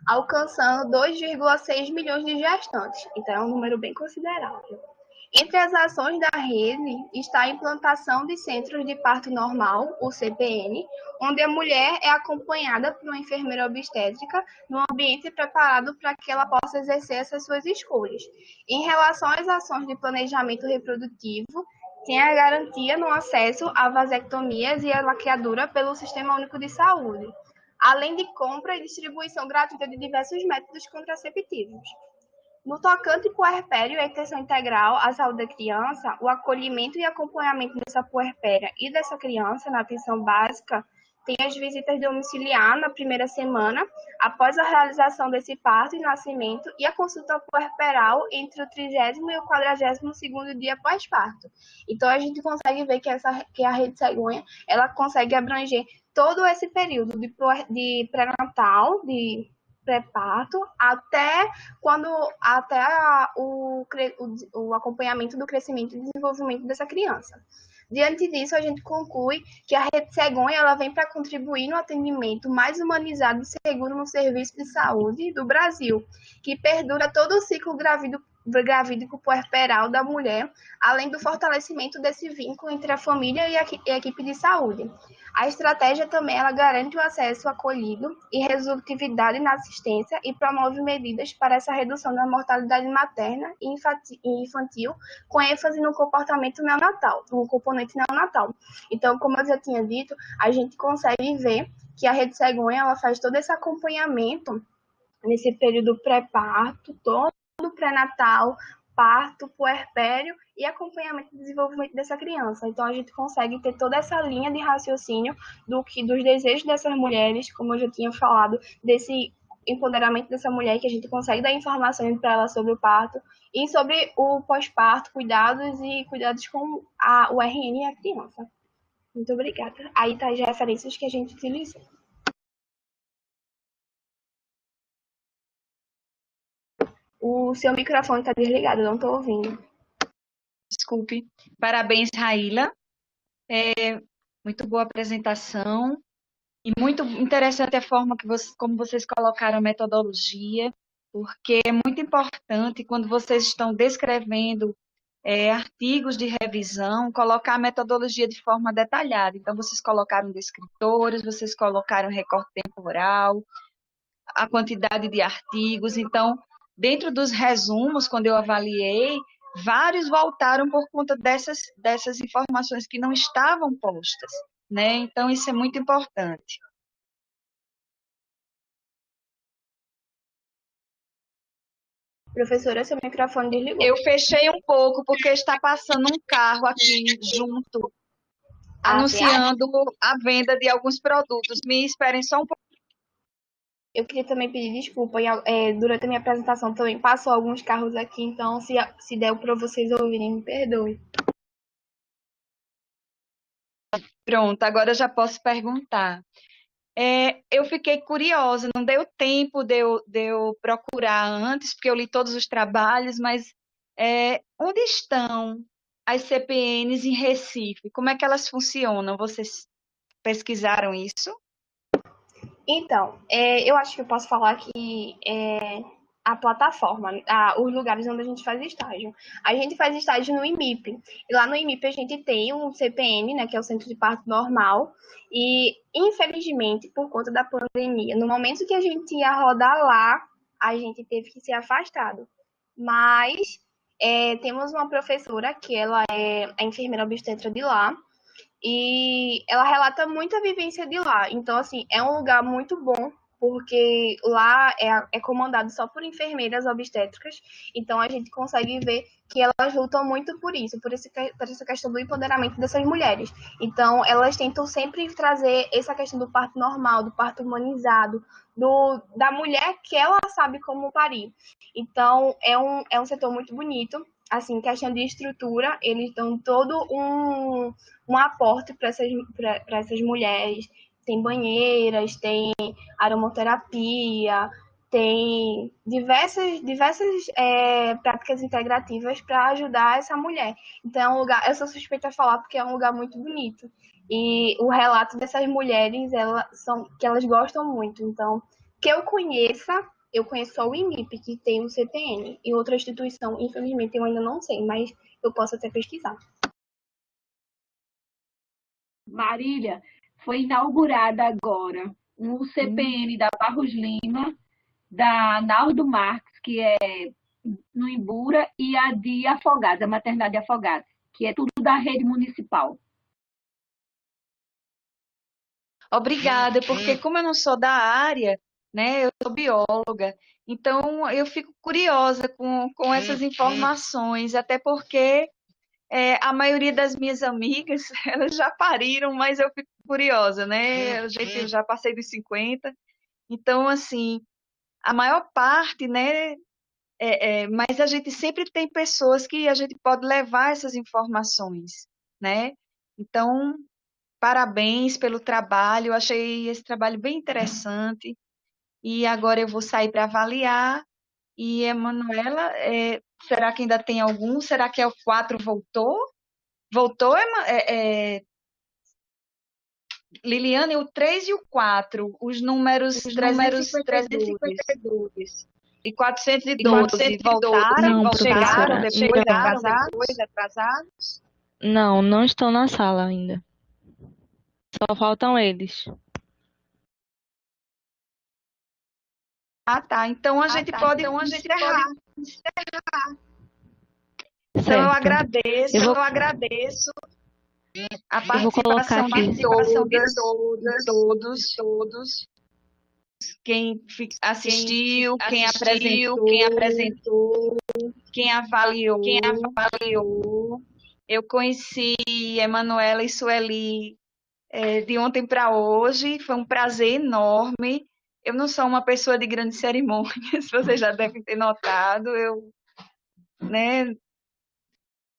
alcançando 2,6 milhões de gestantes. Então, é um número bem considerável. Entre as ações da rede está a implantação de centros de parto normal, o CPN, onde a mulher é acompanhada por uma enfermeira obstétrica num ambiente preparado para que ela possa exercer essas suas escolhas. Em relação às ações de planejamento reprodutivo, tem a garantia no acesso a vasectomias e a laqueadura pelo Sistema Único de Saúde, além de compra e distribuição gratuita de diversos métodos contraceptivos. No tocante puerpério e a atenção integral à saúde da criança, o acolhimento e acompanhamento dessa puerpéria e dessa criança na atenção básica tem as visitas domiciliar na primeira semana, após a realização desse parto e nascimento, e a consulta puerperal entre o 30º e o 42º dia pós-parto. Então, a gente consegue ver que a Rede Cegonha, ela consegue abranger todo esse período de pré-natal, de pré-parto, até o acompanhamento do crescimento e desenvolvimento dessa criança. Diante disso, a gente conclui que a Rede Cegonha ela vem para contribuir no atendimento mais humanizado e seguro no serviço de saúde do Brasil, que perdura todo o ciclo gravídico puerperal da mulher, além do fortalecimento desse vínculo entre a família e a equipe de saúde. A estratégia também ela garante o acesso acolhido e resolutividade na assistência e promove medidas para essa redução da mortalidade materna e infantil, com ênfase no comportamento neonatal, no componente neonatal. Então, como eu já tinha dito, a gente consegue ver que a Rede Cegonha ela faz todo esse acompanhamento nesse período pré-parto, todo pré-natal, parto, puerpério e acompanhamento e desenvolvimento dessa criança. Então, a gente consegue ter toda essa linha de raciocínio dos desejos dessas mulheres, como eu já tinha falado, desse empoderamento dessa mulher, que a gente consegue dar informações para ela sobre o parto e sobre o pós-parto, cuidados com o RN e a criança. Muito obrigada. Aí tá as referências que a gente utilizou. O seu microfone está desligado, eu não estou ouvindo. Desculpe. Parabéns, Raíla. Muito boa apresentação. E muito interessante a forma como vocês colocaram a metodologia, porque é muito importante quando vocês estão descrevendo artigos de revisão, colocar a metodologia de forma detalhada. Então, vocês colocaram descritores, vocês colocaram recorte temporal, a quantidade de artigos. Então, dentro dos resumos, quando eu avaliei, vários voltaram por conta dessas informações que não estavam postas, né? Então, isso é muito importante. Professora, seu microfone desligou. Eu fechei um pouco porque está passando um carro aqui junto, anunciando a venda de alguns produtos. Me esperem só um pouco. Eu queria também pedir desculpa. Durante a minha apresentação também passou alguns carros aqui, então se der para vocês ouvirem, me perdoe. Pronto, agora eu já posso perguntar. Eu fiquei curiosa, não deu tempo de eu procurar antes, porque eu li todos os trabalhos, mas onde estão as CPNs em Recife? Como é que elas funcionam? Vocês pesquisaram isso? Então, eu acho que eu posso falar que a plataforma, os lugares onde a gente faz estágio. A gente faz estágio no IMIP. E lá no IMIP a gente tem um CPN, né, que é o Centro de Parto Normal. E, infelizmente, por conta da pandemia, no momento que a gente ia rodar lá, a gente teve que ser afastado. Mas temos uma professora que ela é a enfermeira obstetra de lá. E ela relata muito a vivência de lá. Então, assim, é um lugar muito bom, porque lá é comandado só por enfermeiras obstétricas. Então, a gente consegue ver que elas lutam muito por isso, por essa questão do empoderamento dessas mulheres. Então, elas tentam sempre trazer essa questão do parto normal, do parto humanizado, da mulher que ela sabe como parir. Então, é um setor muito bonito. Assim, questão de estrutura, eles dão todo um aporte para essas mulheres. Tem banheiras, tem aromaterapia, tem diversas práticas integrativas para ajudar essa mulher. Então, é um lugar, eu sou suspeita a falar porque é um lugar muito bonito. E o relato dessas mulheres, que elas gostam muito. Então, que eu conheço só o IMIP, que tem um CPN, e outra instituição, infelizmente, eu ainda não sei, mas eu posso até pesquisar. Marília, foi inaugurada agora um CPN da Barros Lima, da Naldo Marques, que é no Imbura, e a de Afogados, a Maternidade de Afogados, que é tudo da rede municipal. Obrigada, porque como eu não sou da área, né, eu sou bióloga, então eu fico curiosa com essas informações, até porque a maioria das minhas amigas, elas já pariram, mas eu fico curiosa, né? Eu já passei dos 50, então, assim, a maior parte, né? Mas a gente sempre tem pessoas que a gente pode levar essas informações, né? Então, parabéns pelo trabalho, eu achei esse trabalho bem interessante, e agora eu vou sair para avaliar, e Emanuela, será que ainda tem algum? Será que é o 4 voltou? Voltou, Liliane, o 3 e o 4, os números 352 e 412 voltaram, Não, chegaram professora, depois atrasados? não estão na sala ainda. Só faltam eles. Ah, tá. Então a gente pode encerrar. Então eu Certo. agradeço a Eu vou colocar participação aqui. de todos, quem assistiu, quem apresentou, quem avaliou. Eu conheci Emanuela e Sueli de ontem para hoje, foi um prazer enorme. Eu não sou uma pessoa de grandes cerimônias, vocês já devem ter notado, eu, né,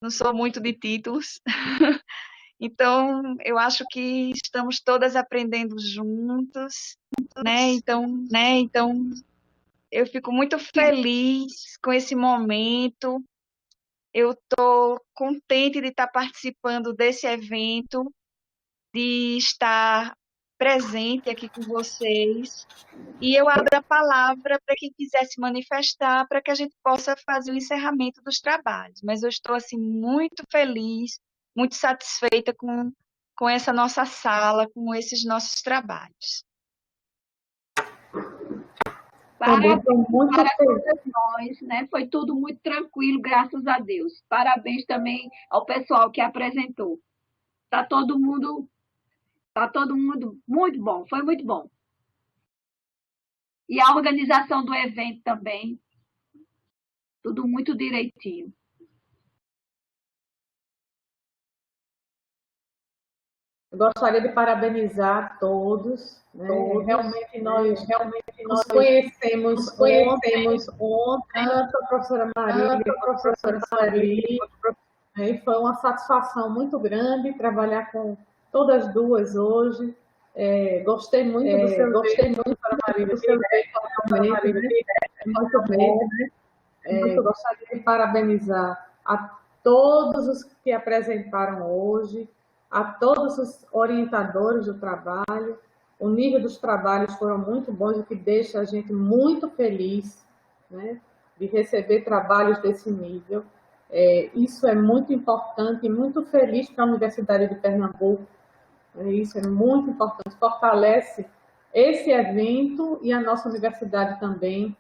não sou muito de títulos. Então, eu acho que estamos todas aprendendo juntos, né? Então, eu fico muito feliz com esse momento. Eu estou contente de estar participando desse evento, de estar presente aqui com vocês. E eu abro a palavra para quem quiser se manifestar, para que a gente possa fazer o encerramento dos trabalhos. Mas eu estou assim muito feliz, muito satisfeita com essa nossa sala, com esses nossos trabalhos. Também estou muito Para feliz. todas nós, né? Foi tudo muito tranquilo, graças a Deus. Parabéns também ao pessoal que apresentou. Tá todo mundo muito bom, foi muito bom. E a organização do evento também, tudo muito direitinho. Eu gostaria de parabenizar todos, né? Realmente nós nos conhecemos ontem, tanto a professora Maria, a professora Sueli, né? E foi uma satisfação muito grande trabalhar com todas duas hoje. Gostei muito do seu jeito, professora Maria, muito bom. Gostaria de parabenizar a todos os que apresentaram hoje, a todos os orientadores do trabalho. O nível dos trabalhos foram muito bons, o que deixa a gente muito feliz, né, de receber trabalhos desse nível. Isso é muito importante e muito feliz para a Universidade de Pernambuco. Isso é muito importante, fortalece esse evento e a nossa universidade também.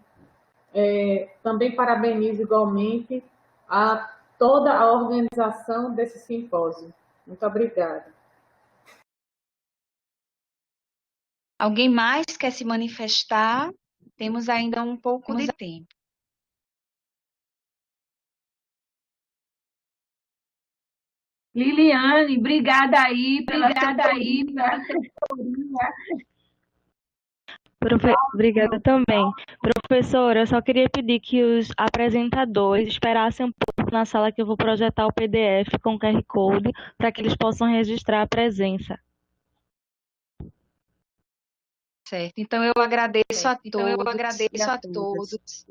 Também parabenizo igualmente a toda a organização desse simpósio. Muito obrigada. Alguém mais quer se manifestar? Temos ainda um pouco de tempo. Liliane, obrigada aí pela assessoria. Obrigada também. Professora, eu só queria pedir que os apresentadores esperassem um pouco na sala que eu vou projetar o PDF com QR Code para que eles possam registrar a presença. Certo. Então, eu agradeço a todos.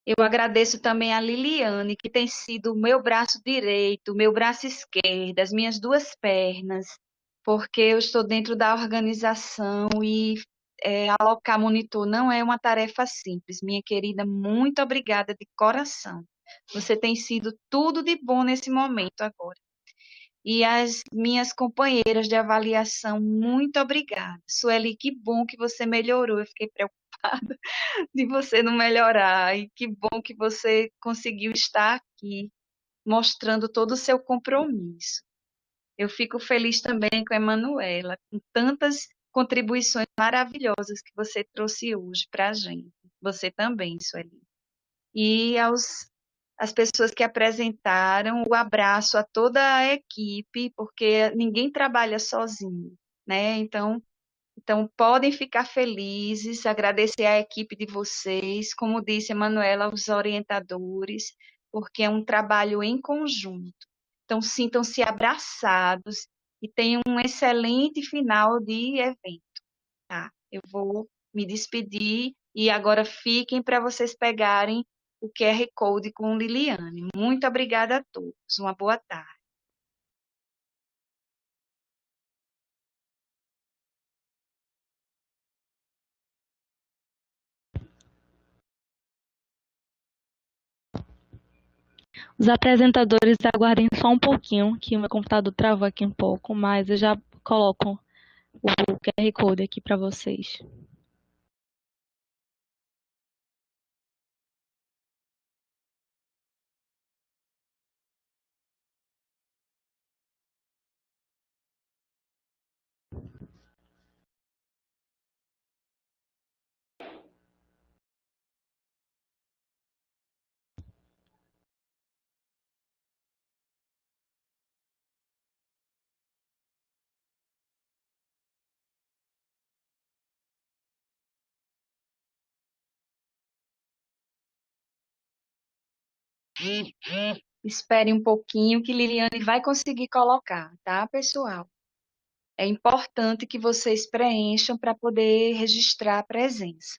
Eu agradeço também a Liliane, que tem sido o meu braço direito, o meu braço esquerdo, as minhas duas pernas, porque eu estou dentro da organização e alocar monitor não é uma tarefa simples. Minha querida, muito obrigada de coração. Você tem sido tudo de bom nesse momento agora. E as minhas companheiras de avaliação, muito obrigada. Sueli, que bom que você melhorou. Eu fiquei preocupada de você não melhorar. E que bom que você conseguiu estar aqui, mostrando todo o seu compromisso. Eu fico feliz também com a Emanuela, com tantas contribuições maravilhosas que você trouxe hoje para a gente. Você também, Sueli. E as pessoas que apresentaram, o abraço a toda a equipe, porque ninguém trabalha sozinho, né? Então podem ficar felizes, agradecer à equipe de vocês, como disse a Manuela, aos orientadores, porque é um trabalho em conjunto. Então sintam-se abraçados e tenham um excelente final de evento, tá? Eu vou me despedir e agora fiquem para vocês pegarem o QR Code com Liliane. Muito obrigada a todos. Uma boa tarde. Os apresentadores aguardem só um pouquinho, que o meu computador travou aqui um pouco, mas eu já coloco o QR Code aqui para vocês. Espere um pouquinho que Liliane vai conseguir colocar, tá, pessoal? É importante que vocês preencham para poder registrar a presença.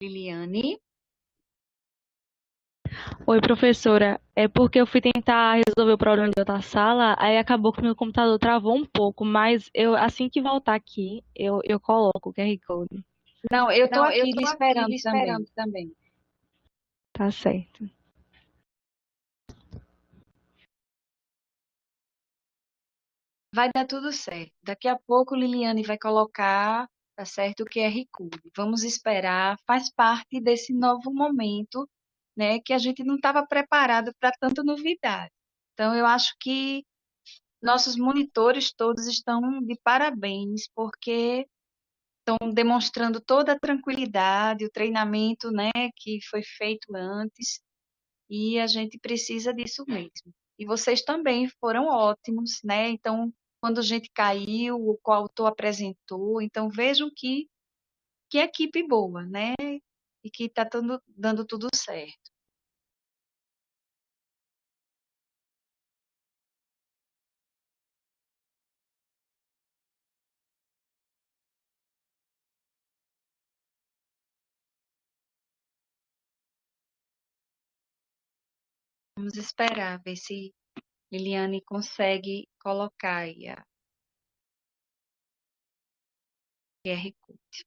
Liliane? Oi, professora. É porque eu fui tentar resolver o problema de outra sala, aí acabou que meu computador travou um pouco, mas eu assim que voltar aqui, eu coloco o QR Code. Não, eu estou Não, eu aqui lhe estou aqui esperando lhe também. esperando também. Tá certo. Vai dar tudo certo. Daqui a pouco Liliane vai colocar, tá certo, o QR Code. Vamos esperar, faz parte desse novo momento, né, que a gente não estava preparado para tanta novidade. Então, eu acho que nossos monitores todos estão de parabéns, porque estão demonstrando toda a tranquilidade, o treinamento, né, que foi feito antes, e a gente precisa disso mesmo. E vocês também foram ótimos, né? Então, quando a gente caiu, o coautor apresentou, então vejam que equipe boa, né? E que está dando tudo certo. Vamos esperar, ver se Liliane consegue colocar aí a QR Code.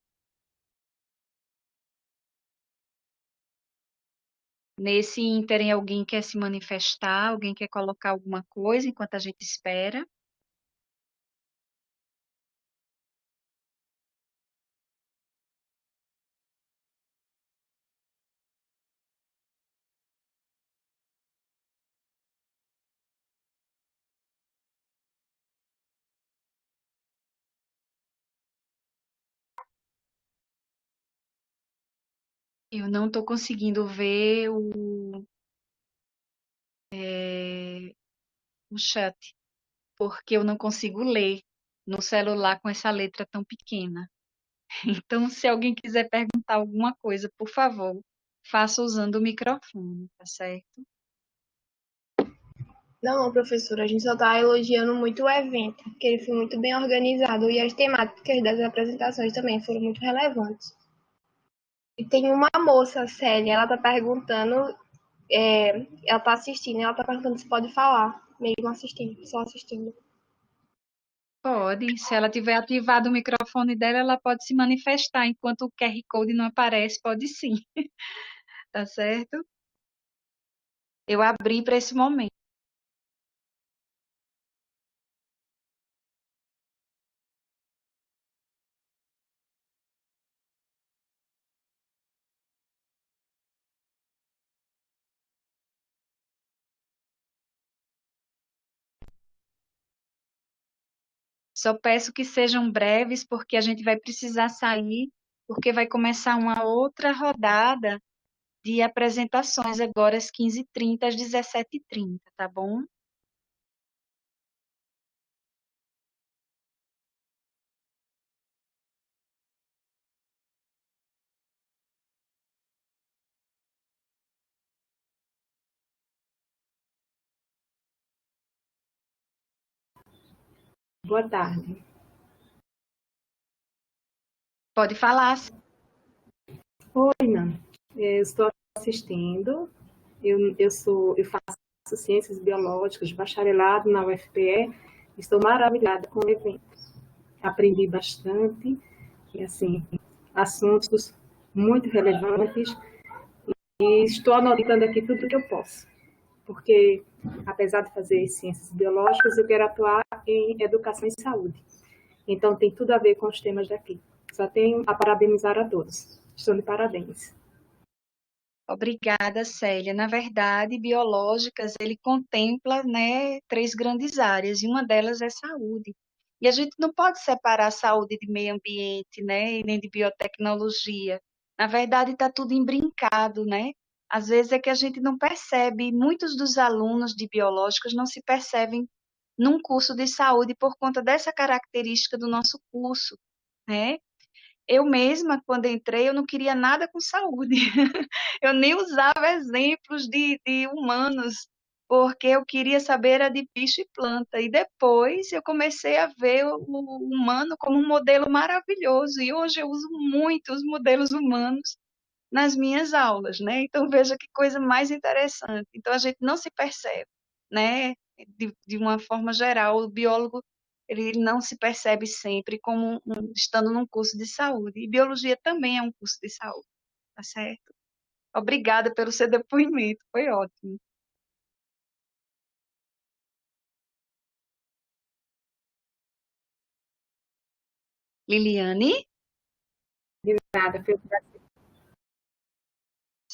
Nesse ínterim, alguém quer se manifestar? Alguém quer colocar alguma coisa enquanto a gente espera? Eu não estou conseguindo ver o chat, porque eu não consigo ler no celular com essa letra tão pequena. Então, se alguém quiser perguntar alguma coisa, por favor, faça usando o microfone, tá certo? Não, professora, a gente só está elogiando muito o evento, porque ele foi muito bem organizado e as temáticas das apresentações também foram muito relevantes. E tem uma moça, Célia, ela está perguntando, ela está assistindo, ela está perguntando se pode falar, mesmo assistindo, só assistindo. Pode. Se ela tiver ativado o microfone dela, ela pode se manifestar. Enquanto o QR Code não aparece, pode sim. Tá certo? Eu abri para esse momento. Só peço que sejam breves, porque a gente vai precisar sair, porque vai começar uma outra rodada de apresentações agora às 15h30, às 17h30, tá bom? Boa tarde. Pode falar. Oi, Nana. Eu estou assistindo. Eu faço Ciências Biológicas, bacharelado na UFPE. Estou maravilhada com o evento. Aprendi bastante, e assim, assuntos muito relevantes. E estou anotando aqui tudo que eu posso, porque, apesar de fazer ciências biológicas, eu quero atuar em educação e saúde. Então, tem tudo a ver com os temas daqui. Só tenho a parabenizar a todos. Estou de parabéns. Obrigada, Célia. Na verdade, biológicas, ele contempla, né, três grandes áreas, e uma delas é saúde. E a gente não pode separar saúde de meio ambiente, né, e nem de biotecnologia. Na verdade, está tudo imbrincado, né? Às vezes é que a gente não percebe, muitos dos alunos de biológicas não se percebem num curso de saúde por conta dessa característica do nosso curso, né? Eu mesma, quando entrei, eu não queria nada com saúde. Eu nem usava exemplos de humanos, porque eu queria saber era de bicho e planta. E depois eu comecei a ver o humano como um modelo maravilhoso. E hoje eu uso muito os modelos humanos nas minhas aulas, né? Então veja que coisa mais interessante. Então a gente não se percebe, né? De uma forma geral, o biólogo ele não se percebe sempre como estando num curso de saúde. E biologia também é um curso de saúde, tá certo? Obrigada pelo seu depoimento, foi ótimo. Liliane, De nada, foi um prazer.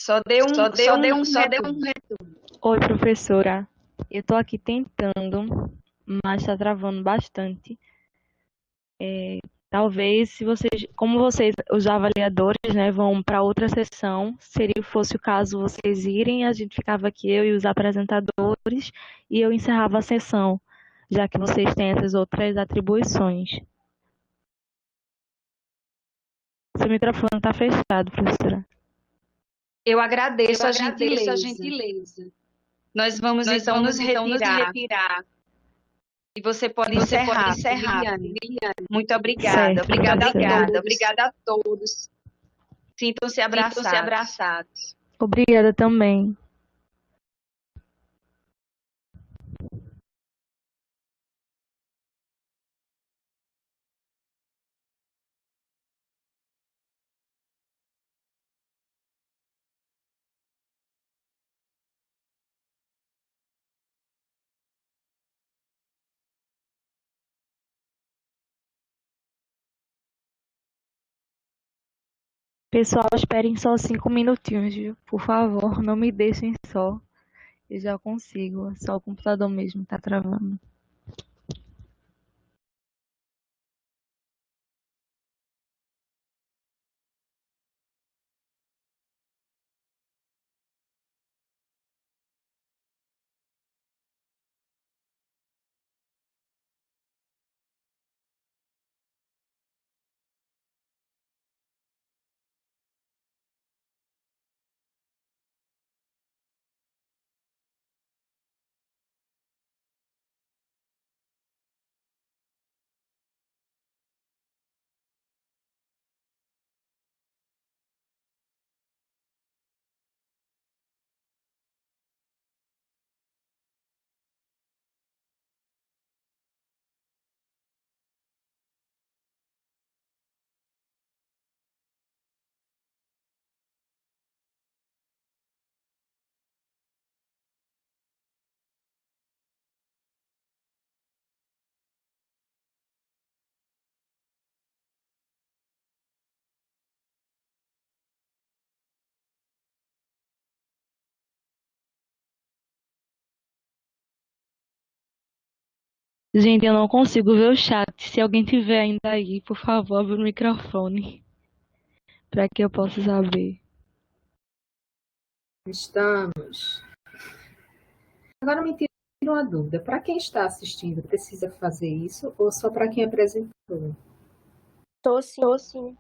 só deu um retorno. Oi, professora. Eu estou aqui tentando, mas está travando bastante. Talvez, se vocês, como vocês, os avaliadores, né, vão para outra sessão, fosse o caso vocês irem, a gente ficava aqui, eu e os apresentadores, e eu encerrava a sessão, já que vocês têm essas outras atribuições. Seu microfone está fechado, professora. Eu agradeço a gentileza. Nós vamos então nos retirar. E você pode encerrar, Liliane. Muito obrigada. Certo, professora. Obrigada a todos. Sintam-se abraçados. Obrigada também. Pessoal, esperem só 5 minutinhos, viu? Por favor, não me deixem só. Eu já consigo. Só o computador mesmo tá travando. Gente, eu não consigo ver o chat. Se alguém tiver ainda aí, por favor, abre o microfone para que eu possa saber. Estamos. Agora me tira uma dúvida. Para quem está assistindo, precisa fazer isso ou só para quem apresentou? Tô sim.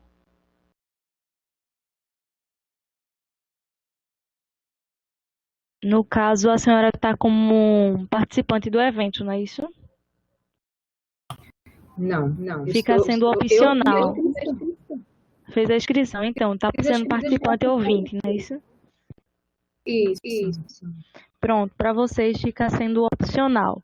No caso, a senhora está como participante do evento, não é isso? Não. Fica sendo opcional. Eu Fez a inscrição, então, está sendo participante ouvinte, não é isso? Isso. Pronto, para vocês fica sendo opcional.